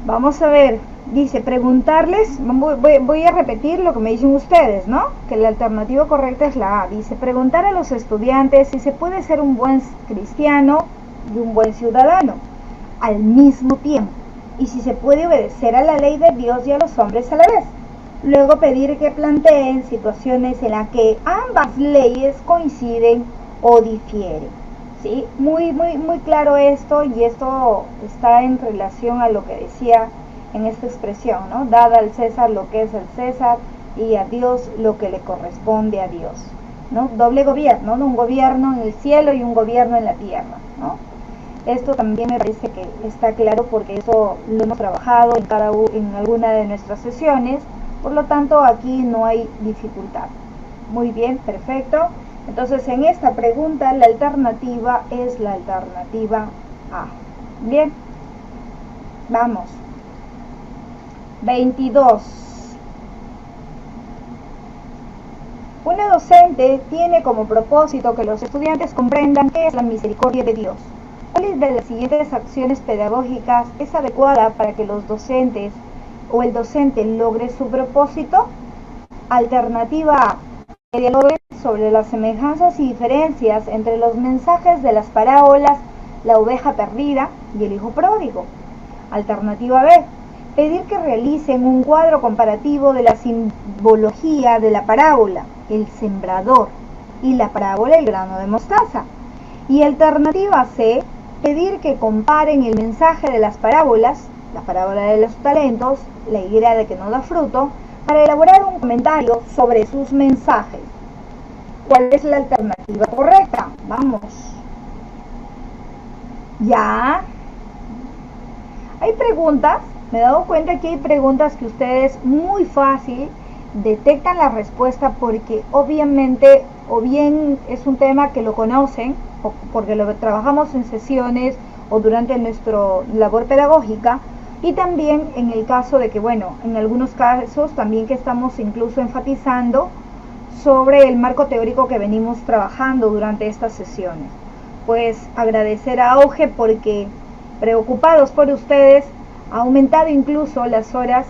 vamos a ver, dice preguntarles, voy a repetir lo que me dicen ustedes, ¿no? Que la alternativa correcta es la A. Dice preguntar a los estudiantes si se puede ser un buen cristiano y un buen ciudadano al mismo tiempo, y si se puede obedecer a la ley de Dios y a los hombres a la vez. Luego pedir que planteen situaciones en las que ambas leyes coinciden o difieren. ¿Sí? Muy claro esto, y esto está en relación a lo que decía en esta expresión, ¿no? Dad al César lo que es el César y a Dios lo que le corresponde a Dios, ¿no? Doble gobierno, ¿no? Un gobierno en el cielo y un gobierno en la tierra, ¿no? Esto también me parece que está claro porque eso lo hemos trabajado en alguna de nuestras sesiones, por lo tanto aquí no hay dificultad. Muy bien, perfecto. Entonces en esta pregunta la alternativa es la alternativa A. Bien, vamos. 22. Una docente tiene como propósito que los estudiantes comprendan qué es la misericordia de Dios. ¿Cuál de las siguientes acciones pedagógicas es adecuada para que los docentes o el docente logre su propósito? Alternativa A. Que dialoguen sobre las semejanzas y diferencias entre los mensajes de las parábolas La oveja perdida y el hijo pródigo. Alternativa B. Pedir que realicen un cuadro comparativo de la simbología de la parábola El sembrador y la parábola El grano de mostaza. Y alternativa C. Pedir que comparen el mensaje de las parábolas, la parábola de los talentos, la higuera de que no da fruto, para elaborar un comentario sobre sus mensajes. ¿Cuál es la alternativa correcta? Vamos. Ya. Hay preguntas, me he dado cuenta que hay preguntas que ustedes muy fácil detectan la respuesta porque obviamente o bien es un tema que lo conocen o porque lo trabajamos en sesiones o durante nuestra labor pedagógica, y también en el caso de que, bueno, en algunos casos también que estamos incluso enfatizando sobre el marco teórico que venimos trabajando durante estas sesiones. Pues agradecer a Auge porque, preocupados por ustedes, ha aumentado incluso las horas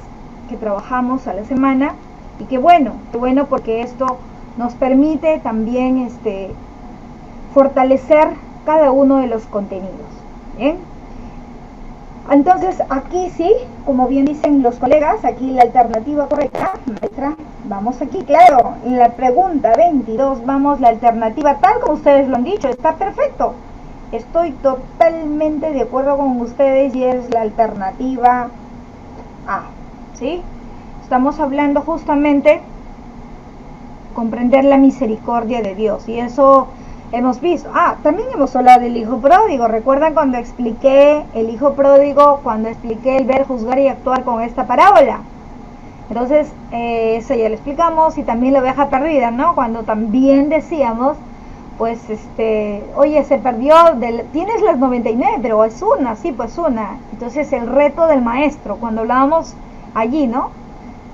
que trabajamos a la semana, y qué bueno porque esto nos permite también fortalecer cada uno de los contenidos. ¿Bien? Entonces aquí sí, como bien dicen los colegas, aquí la alternativa correcta, maestra, vamos aquí, claro, en la pregunta 22, vamos, la alternativa tal como ustedes lo han dicho, está perfecto. Estoy totalmente de acuerdo con ustedes y es la alternativa A, ¿sí? Estamos hablando justamente comprender la misericordia de Dios y eso hemos visto. También hemos hablado del hijo pródigo. ¿Recuerdan cuando expliqué el hijo pródigo, cuando expliqué el ver, juzgar y actuar con esta parábola? Entonces, eso ya lo explicamos, y también la oveja perdida, ¿no? Cuando también decíamos, pues, oye, se perdió, tienes las 99, pero es una, sí, pues una. Entonces, el reto del maestro, cuando hablábamos allí, ¿no?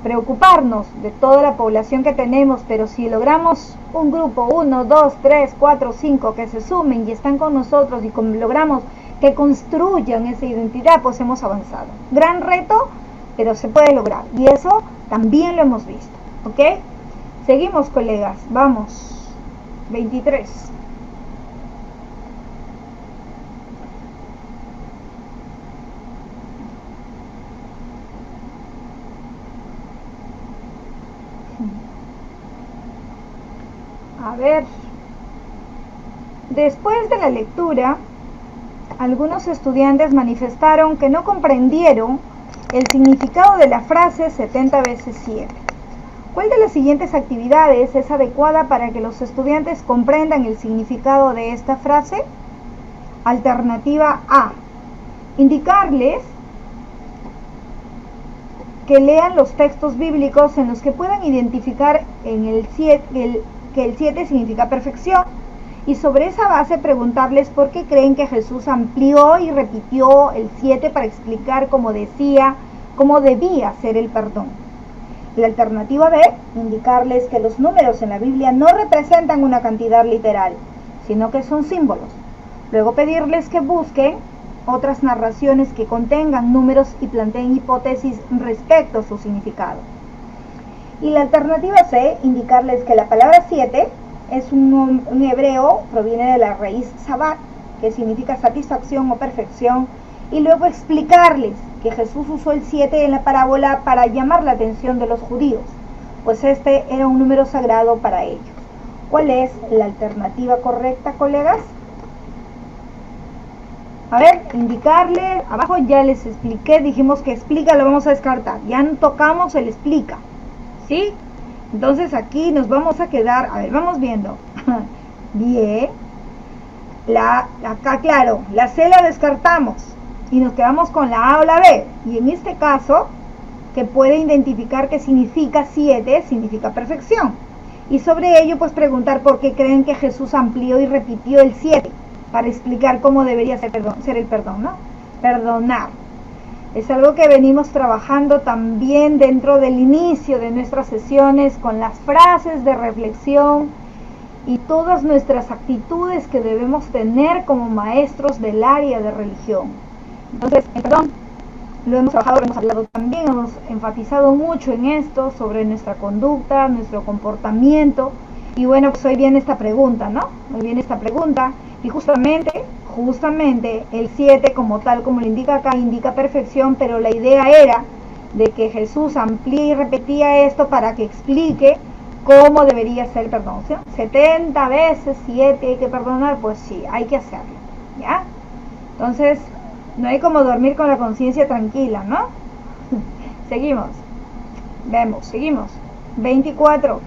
Preocuparnos de toda la población que tenemos, pero si logramos un grupo, 1, 2, 3, 4, 5, que se sumen y están con nosotros y logramos que construyan esa identidad, pues hemos avanzado. Gran reto, pero se puede lograr, y eso también lo hemos visto, ¿ok? Seguimos, colegas, vamos, 23. A ver, después de la lectura, algunos estudiantes manifestaron que no comprendieron el significado de la frase 70 veces 7. ¿Cuál de las siguientes actividades es adecuada para que los estudiantes comprendan el significado de esta frase? Alternativa A. Indicarles que lean los textos bíblicos en los que puedan identificar en que el 7 significa perfección, y sobre esa base preguntarles por qué creen que Jesús amplió y repitió el 7 para explicar cómo debía ser el perdón. La alternativa B, indicarles que los números en la Biblia no representan una cantidad literal, sino que son símbolos. Luego pedirles que busquen otras narraciones que contengan números y planteen hipótesis respecto a su significado. Y la alternativa C, indicarles que la palabra 7 es un hebreo, proviene de la raíz sabat, que significa satisfacción o perfección, y luego explicarles que Jesús usó el 7 en la parábola para llamar la atención de los judíos, pues este era un número sagrado para ellos. ¿Cuál es la alternativa correcta, colegas? A ver, indicarle, abajo ya les expliqué, dijimos que explica, lo vamos a descartar, ya no tocamos el explica, ¿sí? Entonces aquí nos vamos a quedar, a ver, vamos viendo. Bien, acá claro, la C la descartamos y nos quedamos con la A o la B, y en este caso, que puede identificar qué significa 7, significa perfección, y sobre ello pues preguntar por qué creen que Jesús amplió y repitió el 7, para explicar cómo debería ser el perdón, ¿no? Perdonar. Es algo que venimos trabajando también dentro del inicio de nuestras sesiones con las frases de reflexión y todas nuestras actitudes que debemos tener como maestros del área de religión. Entonces, perdón, lo hemos trabajado, lo hemos hablado también, hemos enfatizado mucho en esto, sobre nuestra conducta, nuestro comportamiento. Y bueno, pues hoy viene esta pregunta, ¿no? Hoy viene esta pregunta, y justamente el 7 como tal, como lo indica acá, indica perfección, pero la idea era de que Jesús amplía y repetía esto para que explique cómo debería ser el perdón, ¿sí? 70 veces 7 hay que perdonar, pues sí, hay que hacerlo, ¿ya? Entonces, no hay como dormir con la conciencia tranquila, ¿no? Seguimos. Vemos, seguimos. 24.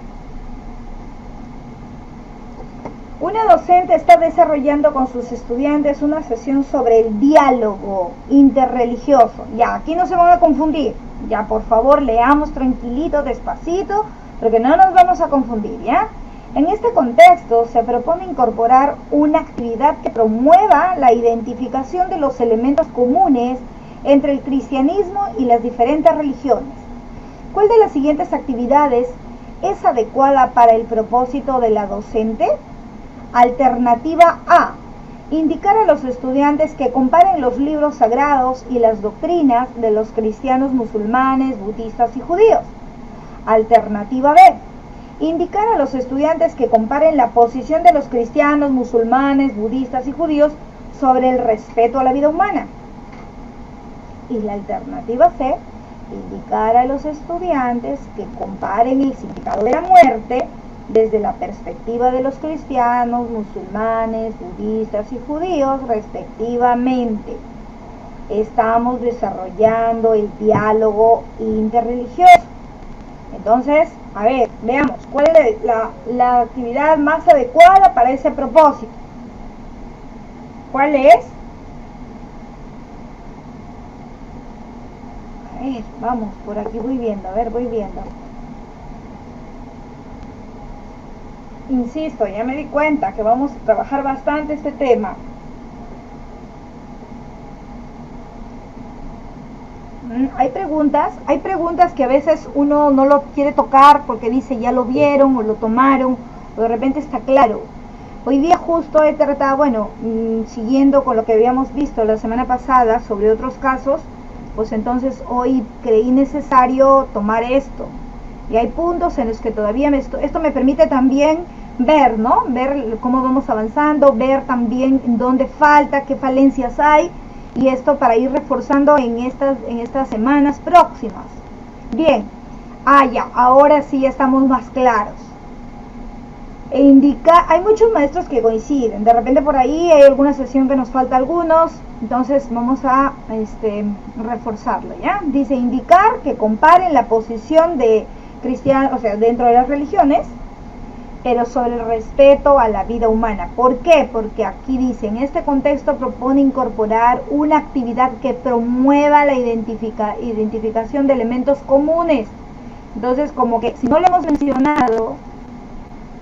Una docente está desarrollando con sus estudiantes una sesión sobre el diálogo interreligioso. Ya, aquí no se van a confundir. Ya, por favor, leamos tranquilito, despacito, porque no nos vamos a confundir, ¿ya? En este contexto se propone incorporar una actividad que promueva la identificación de los elementos comunes entre el cristianismo y las diferentes religiones. ¿Cuál de las siguientes actividades es adecuada para el propósito de la docente? Alternativa A. Indicar a los estudiantes que comparen los libros sagrados y las doctrinas de los cristianos, musulmanes, budistas y judíos. Alternativa B. Indicar a los estudiantes que comparen la posición de los cristianos, musulmanes, budistas y judíos sobre el respeto a la vida humana. Y la alternativa C. Indicar a los estudiantes que comparen el significado de la muerte desde la perspectiva de los cristianos, musulmanes, budistas y judíos, respectivamente. Estamos desarrollando el diálogo interreligioso. Entonces, a ver, veamos, ¿cuál es la actividad más adecuada para ese propósito? ¿Cuál es? A ver, vamos, por aquí voy viendo, a ver, voy viendo. Insisto, ya me di cuenta que vamos a trabajar bastante este tema. Hay preguntas que a veces uno no lo quiere tocar porque dice ya lo vieron o lo tomaron o de repente está claro. Hoy día justo he tratado, bueno, siguiendo con lo que habíamos visto la semana pasada sobre otros casos, pues entonces hoy creí necesario tomar esto. Y hay puntos en los que todavía esto me permite también ver, ¿no? Ver cómo vamos avanzando, ver también dónde falta, qué falencias hay, y esto para ir reforzando en estas semanas próximas. Bien, ya, ahora sí estamos más claros. Hay muchos maestros que coinciden, de repente por ahí hay alguna sesión que nos falta algunos, entonces vamos a reforzarlo, ¿ya? Dice indicar que comparen la posición de cristianos, o sea, dentro de las religiones, pero sobre el respeto a la vida humana. ¿Por qué? Porque aquí dice, en este contexto propone incorporar una actividad que promueva la identificación de elementos comunes. Entonces, como que si no le hemos mencionado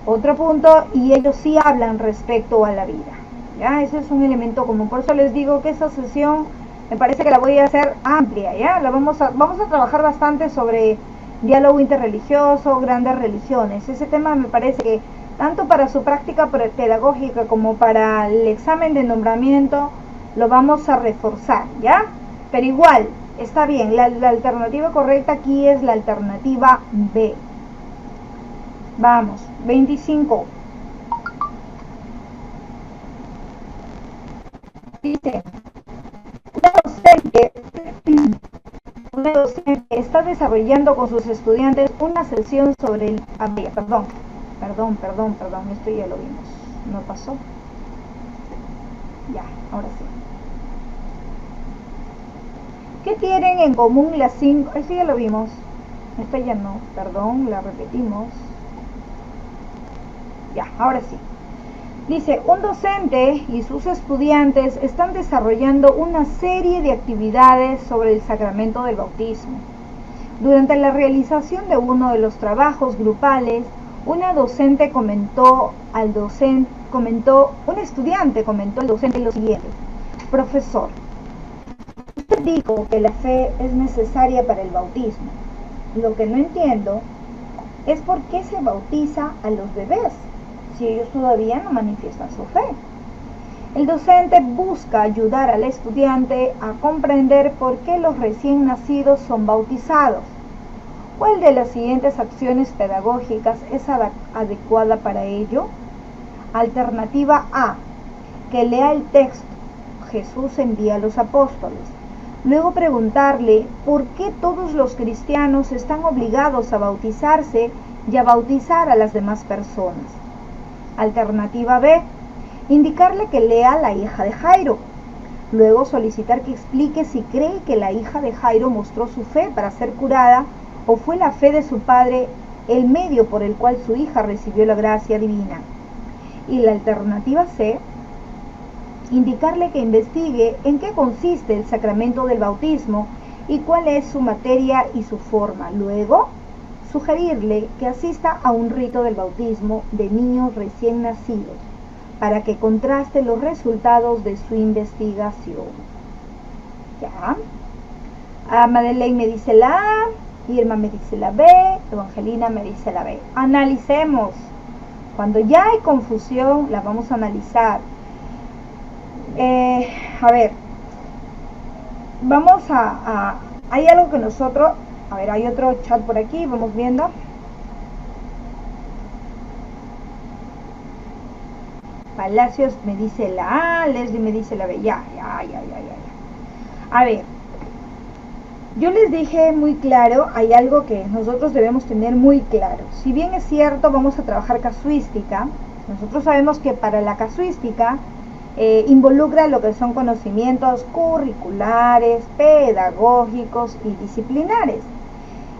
otro punto, y ellos sí hablan respecto a la vida, ¿ya? Eso es un elemento común. Por eso les digo que esa sesión me parece que la voy a hacer amplia, ¿ya? Vamos a trabajar bastante sobre diálogo interreligioso, grandes religiones. Ese tema me parece que tanto para su práctica pedagógica como para el examen de nombramiento lo vamos a reforzar, ¿ya? Pero igual, está bien, la alternativa correcta aquí es la alternativa B. Vamos, 25. Dice, una docente está desarrollando con sus estudiantes una sesión sobre el... Perdón, esto ya lo vimos, no pasó. Ya, ahora sí. ¿Qué tienen en común las 5? Esto ya lo vimos. Esta ya no, perdón, la repetimos. Ya, ahora sí. Dice, un docente y sus estudiantes están desarrollando una serie de actividades sobre el sacramento del bautismo. Durante la realización de uno de los trabajos grupales, un estudiante comentó al docente lo siguiente: profesor, usted dijo que la fe es necesaria para el bautismo. Lo que no entiendo es por qué se bautiza a los bebés si ellos todavía no manifiestan su fe. El docente busca ayudar al estudiante a comprender por qué los recién nacidos son bautizados. ¿Cuál de las siguientes acciones pedagógicas es adecuada para ello? Alternativa A, que lea el texto Jesús envía a los apóstoles. Luego preguntarle por qué todos los cristianos están obligados a bautizarse y a bautizar a las demás personas. Alternativa B, indicarle que lea La hija de Jairo. Luego solicitar que explique si cree que la hija de Jairo mostró su fe para ser curada o fue la fe de su padre el medio por el cual su hija recibió la gracia divina. Y la alternativa C, indicarle que investigue en qué consiste el sacramento del bautismo y cuál es su materia y su forma. Luego, sugerirle que asista a un rito del bautismo de niños recién nacidos para que contraste los resultados de su investigación. ¿Ya? Madeleine me dice la A, Irma me dice la B, Evangelina me dice la B. Analicemos. Cuando ya hay confusión, la vamos a analizar. A ver, vamos hay algo que nosotros, a ver, hay otro chat por aquí, vamos viendo. Palacios me dice la A, Leslie me dice la B, ya. A ver, yo les dije muy claro, hay algo que nosotros debemos tener muy claro. Si bien es cierto, vamos a trabajar casuística, nosotros sabemos que para la casuística involucra lo que son conocimientos curriculares, pedagógicos y disciplinares.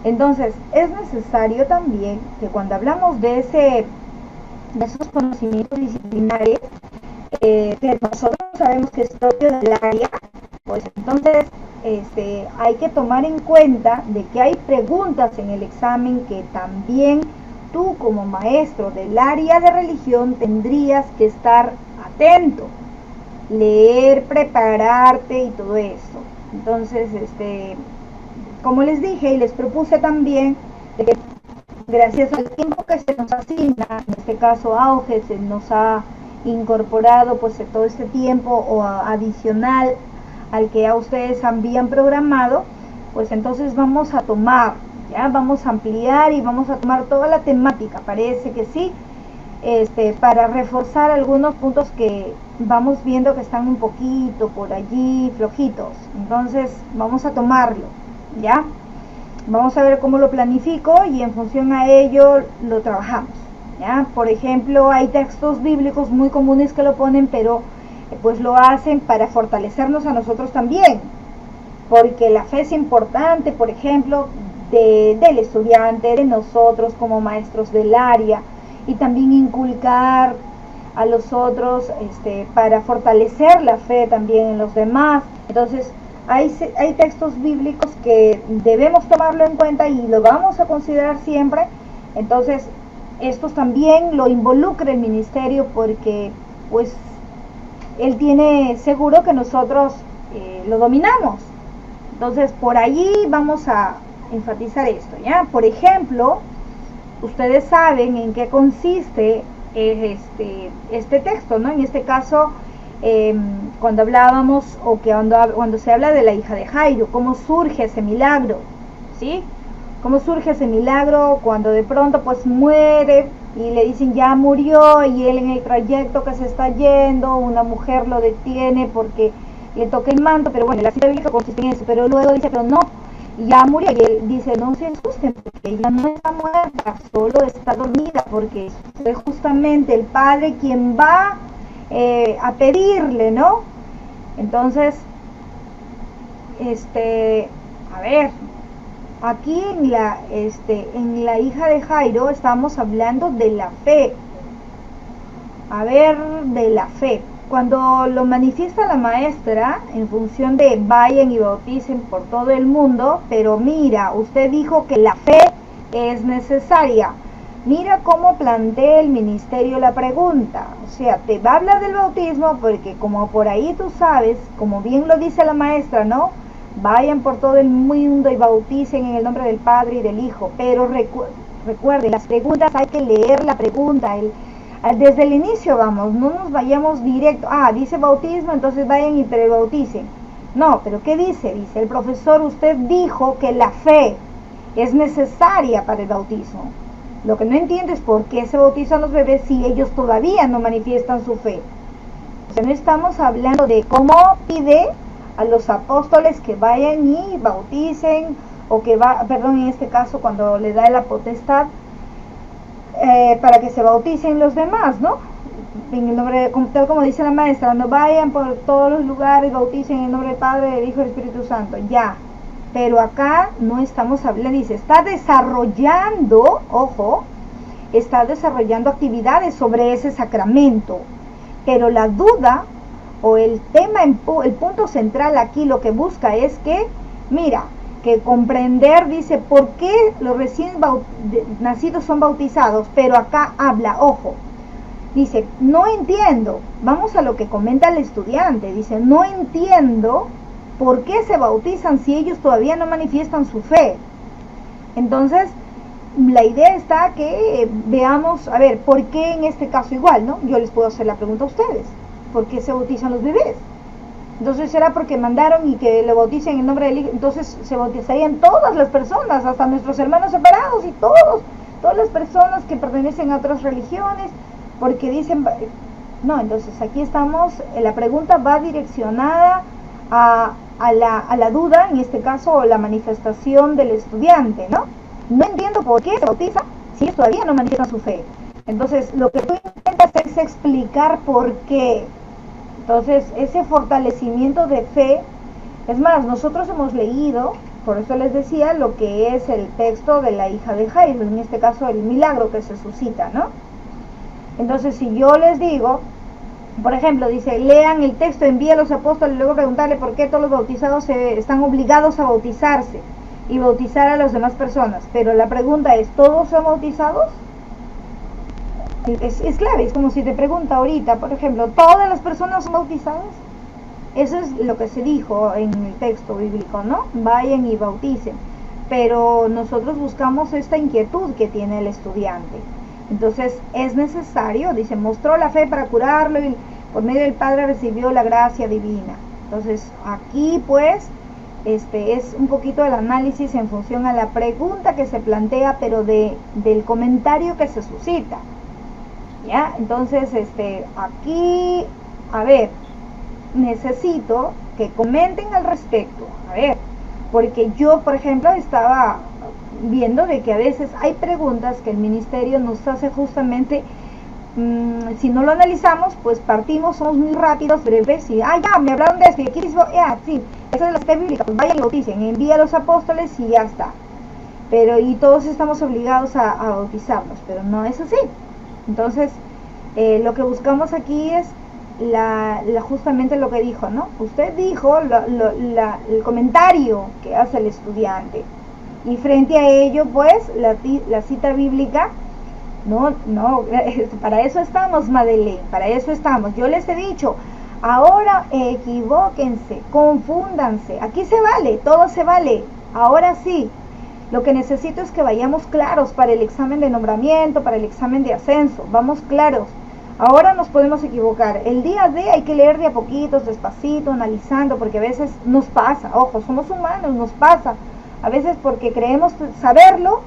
Entonces, es necesario también que cuando hablamos de esos conocimientos disciplinares, que nosotros sabemos que es propio del área, pues entonces hay que tomar en cuenta de que hay preguntas en el examen que también tú como maestro del área de religión tendrías que estar atento, leer, prepararte y todo eso. Entonces, como les dije y les propuse también, de que gracias al tiempo que se nos asigna, en este caso AUGE se nos ha incorporado pues todo este tiempo o adicional al que ya ustedes habían programado, pues entonces vamos a tomar, ya vamos a ampliar y vamos a tomar toda la temática, parece que sí, para reforzar algunos puntos que vamos viendo que están un poquito por allí flojitos. Entonces vamos a tomarlo, ya vamos a ver cómo lo planifico y en función a ello lo trabajamos, ya. Por ejemplo, hay textos bíblicos muy comunes que lo ponen, pero pues lo hacen para fortalecernos a nosotros también, porque la fe es importante, por ejemplo, del estudiante, de nosotros como maestros del área, y también inculcar a los otros para fortalecer la fe también en los demás. Entonces hay textos bíblicos que debemos tomarlo en cuenta y lo vamos a considerar siempre. Entonces estos también lo involucra el ministerio, porque pues él tiene seguro que nosotros lo dominamos. Entonces por allí vamos a enfatizar esto, ¿ya? Por ejemplo, ustedes saben en qué consiste este texto, ¿no? En este caso, cuando hablábamos o que cuando se habla de la hija de Jairo, cómo surge ese milagro, ¿sí? Cómo surge ese milagro cuando de pronto pues muere y le dicen ya murió, y él en el trayecto que se está yendo, una mujer lo detiene porque le toca el manto, pero bueno, la cita bíblica consiste en eso, pero luego dice, pero no, ya murió, y él dice, no se asusten, porque ella no está muerta, solo está dormida, porque es justamente el Padre quien va a pedirle, ¿no? Entonces, a ver, aquí en la hija de Jairo estamos hablando de la fe. A ver, de la fe. Cuando lo manifiesta la maestra, en función de vayan y bauticen por todo el mundo, pero mira, usted dijo que la fe es necesaria. Mira cómo plantea el ministerio la pregunta. O sea, te va a hablar del bautismo porque como por ahí tú sabes, como bien lo dice la maestra, ¿no? vayan por todo el mundo y bauticen en el nombre del Padre y del Hijo, pero recuerden, las preguntas hay que leer la pregunta, desde el inicio vamos, no nos vayamos directo, dice bautismo, entonces vayan y prebauticen. No, pero ¿qué dice? Dice el profesor, usted dijo que la fe es necesaria para el bautismo. Lo que no entiendo es por qué se bautizan los bebés si ellos todavía no manifiestan su fe. O sea, no estamos hablando de cómo pide a los apóstoles que vayan y bauticen, o que en este caso cuando le da la potestad para que se bauticen los demás, ¿no? En el nombre, tal como dice la maestra, no vayan por todos los lugares, bauticen en el nombre del Padre, del Hijo y del Espíritu Santo, ya. Pero acá no estamos hablando, dice, está desarrollando, ojo, está desarrollando actividades sobre ese sacramento. Pero la duda o el tema, el punto central aquí lo que busca es que, mira, que comprender, dice, por qué los recién nacidos son bautizados, pero acá habla, ojo, dice, no entiendo, vamos a lo que comenta el estudiante, dice, no entiendo por qué se bautizan si ellos todavía no manifiestan su fe. Entonces, la idea está que veamos, a ver, ¿por qué en este caso igual, no? Yo les puedo hacer la pregunta a ustedes, ¿por qué se bautizan los bebés? Entonces, ¿será porque mandaron y que le bauticen en el nombre del Hijo? Entonces se bautizarían todas las personas, hasta nuestros hermanos separados y todas las personas que pertenecen a otras religiones, porque dicen, no, entonces aquí estamos, la pregunta va direccionada a la duda, en este caso, o la manifestación del estudiante, ¿no? No entiendo por qué se bautiza si ellos todavía no manifiestan su fe. Entonces, lo que tú intentas es explicar por qué. Entonces, ese fortalecimiento de fe, es más, nosotros hemos leído, por eso les decía, lo que es el texto de la hija de Jairo, en este caso el milagro que se suscita, ¿no? Entonces, si yo les digo, por ejemplo, dice, lean el texto, envía a los apóstoles, y luego preguntarle por qué todos los bautizados están obligados a bautizarse y bautizar a las demás personas. Pero la pregunta es, ¿todos son bautizados? Es clave, es como si te pregunta ahorita, por ejemplo, ¿todas las personas son bautizadas? Eso es lo que se dijo en el texto bíblico, ¿no? Vayan y bauticen. Pero nosotros buscamos esta inquietud que tiene el estudiante. Entonces es necesario, dice, mostró la fe para curarlo y por medio del Padre recibió la gracia divina. Entonces aquí pues es un poquito el análisis en función a la pregunta que se plantea, pero del comentario que se suscita. ¿Ya? Entonces aquí, a ver, necesito que comenten al respecto, a ver, porque yo, por ejemplo, estaba viendo de que a veces hay preguntas que el ministerio nos hace justamente, si no lo analizamos, pues partimos, somos muy rápidos, breves, y ya, me hablaron de esto, y aquí dice, sí, esa es la cita bíblica, pues vayan y bauticen, envía a los apóstoles y ya está. Pero, y todos estamos obligados a bautizarnos, pero no es así. Entonces, lo que buscamos aquí es justamente lo que dijo, ¿no? Usted dijo el comentario que hace el estudiante. Y frente a ello, pues, la cita bíblica, no, para eso estamos, Madeleine, para eso estamos. Yo les he dicho, ahora equivóquense, confúndanse, aquí se vale, todo se vale, ahora sí. Lo que necesito es que vayamos claros para el examen de nombramiento, para el examen de ascenso, vamos claros. Ahora nos podemos equivocar, el día de hay que leer de a poquitos, despacito, analizando, porque a veces nos pasa, ojo, somos humanos, nos pasa. A veces porque creemos saberlo,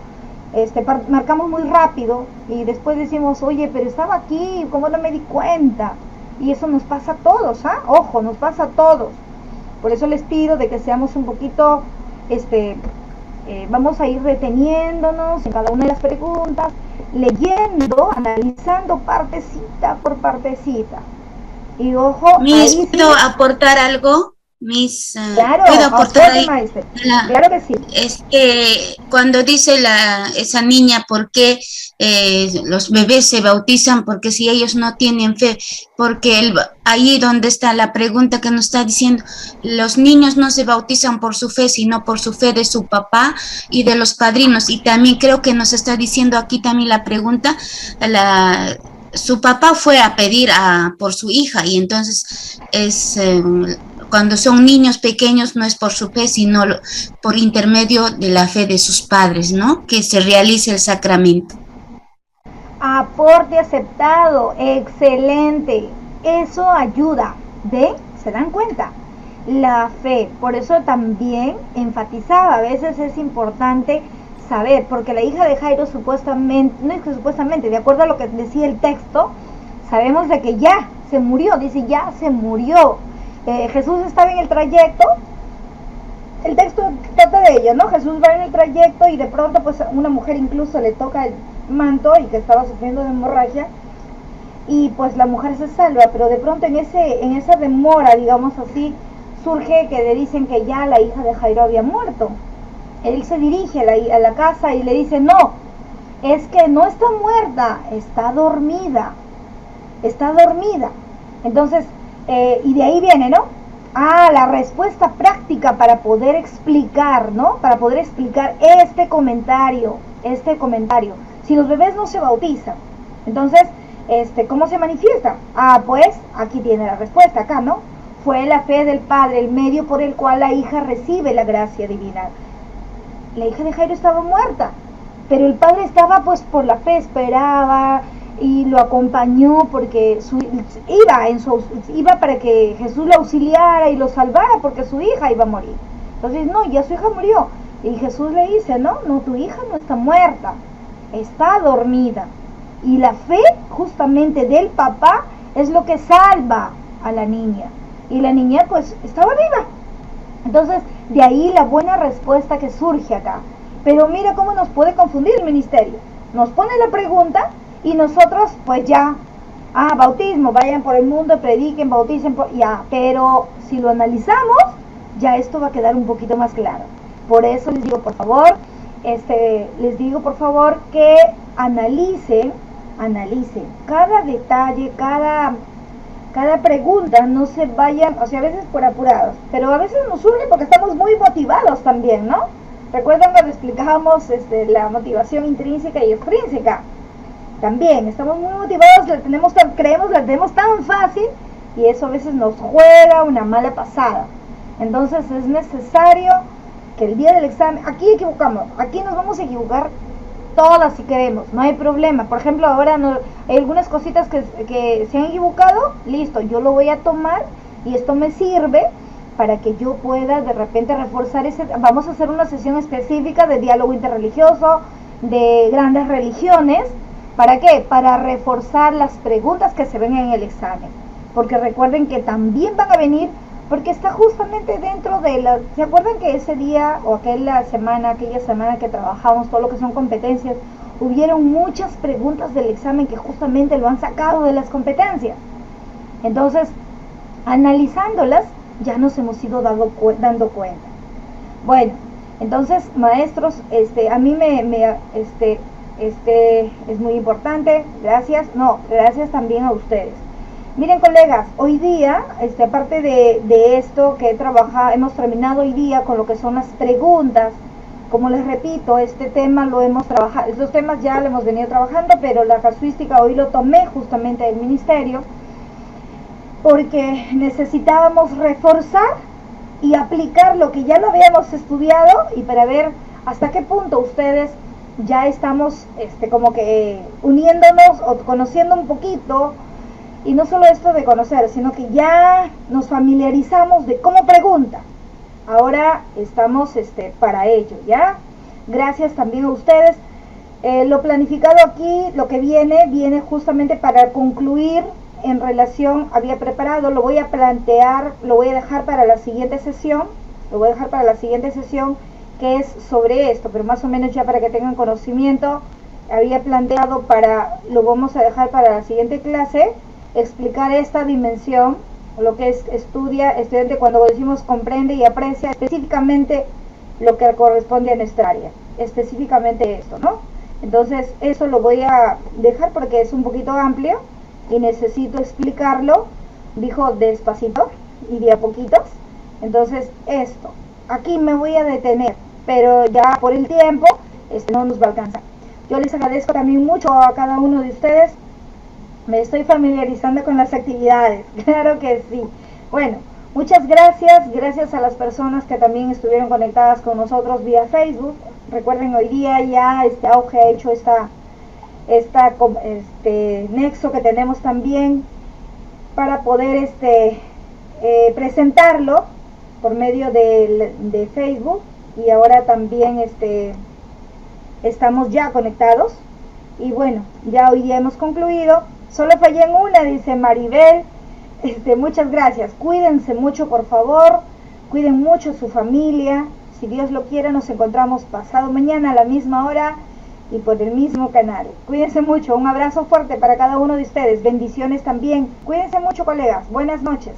marcamos muy rápido y después decimos, oye, pero estaba aquí, ¿cómo no me di cuenta? Y eso nos pasa a todos, ojo, nos pasa a todos. Por eso les pido de que seamos un poquito, vamos a ir deteniéndonos en cada una de las preguntas, leyendo, analizando partecita por partecita. Y ojo, ¿puedo aportar algo? Claro, ¿puedo aportar ahí? Claro que sí. Es que cuando dice esa niña por qué los bebés se bautizan, porque si ellos no tienen fe, porque ahí donde está la pregunta que nos está diciendo, los niños no se bautizan por su fe, sino por su fe de su papá y de los padrinos. Y también creo que nos está diciendo aquí también la pregunta, su papá fue a pedir por su hija y entonces cuando son niños pequeños no es por su fe, sino por intermedio de la fe de sus padres, ¿no? Que se realice el sacramento. Aporte aceptado, excelente. Eso ayuda, ¿ve? ¿Se dan cuenta? La fe, por eso también enfatizaba, a veces es importante saber, porque la hija de Jairo supuestamente, no es que supuestamente, de acuerdo a lo que decía el texto, sabemos de que ya se murió, dice ya se murió. Jesús estaba en el trayecto, el texto trata de ello, ¿no? Jesús va en el trayecto y de pronto pues una mujer incluso le toca el manto y que estaba sufriendo de hemorragia y pues la mujer se salva, pero de pronto en esa demora, digamos así, surge que le dicen que ya la hija de Jairo había muerto. Él se dirige a la casa y le dice, no, es que no está muerta, está dormida. Entonces, y de ahí viene, ¿no? La respuesta práctica para poder explicar, ¿no? Para poder explicar este comentario. Si los bebés no se bautizan, entonces, ¿cómo se manifiesta? Pues, aquí tiene la respuesta, acá, ¿no? Fue la fe del padre, el medio por el cual la hija recibe la gracia divina. La hija de Jairo estaba muerta, pero el padre estaba pues por la fe, esperaba y lo acompañó porque iba para que Jesús lo auxiliara y lo salvara porque su hija iba a morir. Entonces, no, ya su hija murió. Y Jesús le dice, no, tu hija no está muerta, está dormida. Y la fe justamente del papá es lo que salva a la niña. Y la niña pues estaba viva. Entonces, de ahí la buena respuesta que surge acá. Pero mira cómo nos puede confundir el ministerio. Nos pone la pregunta y nosotros pues ya, bautismo, vayan por el mundo, prediquen, bauticen, ya. Pero si lo analizamos, ya esto va a quedar un poquito más claro. Por eso les digo, por favor, que analicen cada detalle, cada pregunta, no se vayan, o sea, a veces por apurados, pero a veces nos surge porque estamos muy motivados también, ¿no? Recuerdan cuando explicábamos la motivación intrínseca y extrínseca. También estamos muy motivados, creemos la tenemos tan fácil y eso a veces nos juega una mala pasada. Entonces es necesario que el día del examen, aquí nos vamos a equivocar todas si queremos, no hay problema. Por ejemplo, ahora hay algunas cositas que se han equivocado, listo, yo lo voy a tomar y esto me sirve para que yo pueda de repente reforzar vamos a hacer una sesión específica de diálogo interreligioso, de grandes religiones. ¿Para qué? Para reforzar las preguntas que se ven en el examen, porque recuerden que también van a venir, porque está justamente dentro de ¿se acuerdan que ese día o aquella semana que trabajamos todo lo que son competencias, hubieron muchas preguntas del examen que justamente lo han sacado de las competencias? Entonces, analizándolas, ya nos hemos ido dando cuenta. Bueno, entonces, maestros, a mí es muy importante, gracias también a ustedes. Miren, colegas, hoy día, aparte de esto que hemos terminado hoy día con lo que son las preguntas. Como les repito, este tema lo hemos trabajado, estos temas ya lo hemos venido trabajando, pero la casuística hoy lo tomé justamente del ministerio, porque necesitábamos reforzar y aplicar lo que ya lo habíamos estudiado y para ver hasta qué punto ustedes ya estamos como que uniéndonos o conociendo un poquito. Y no solo esto de conocer, sino que ya nos familiarizamos de cómo pregunta. Ahora estamos para ello, ¿ya? Gracias también a ustedes. Lo planificado aquí, lo que viene justamente para concluir en relación, había preparado, lo voy a plantear, lo voy a dejar para la siguiente sesión, que es sobre esto, pero más o menos ya para que tengan conocimiento, había planteado lo vamos a dejar para la siguiente clase, explicar esta dimensión, lo que es estudiante cuando decimos comprende y aprecia específicamente lo que corresponde a nuestra área, específicamente esto, ¿no? Entonces eso lo voy a dejar porque es un poquito amplio y necesito explicarlo, dijo despacito y de a poquitos. Entonces esto, aquí me voy a detener, pero ya por el tiempo no nos va a alcanzar. Yo les agradezco también mucho a cada uno de ustedes. Me estoy familiarizando con las actividades, claro que sí. Bueno, Muchas gracias, gracias a las personas que también estuvieron conectadas con nosotros vía Facebook. Recuerden, hoy día ya Auge ha hecho este nexo que tenemos también para poder presentarlo por medio de Facebook, y ahora también estamos ya conectados. Y bueno, ya hoy día hemos concluido. Solo fallé en una, dice Maribel. Muchas gracias. Cuídense mucho, por favor. Cuiden mucho su familia. Si Dios lo quiere, nos encontramos pasado mañana a la misma hora y por el mismo canal. Cuídense mucho. Un abrazo fuerte para cada uno de ustedes. Bendiciones también. Cuídense mucho, colegas. Buenas noches.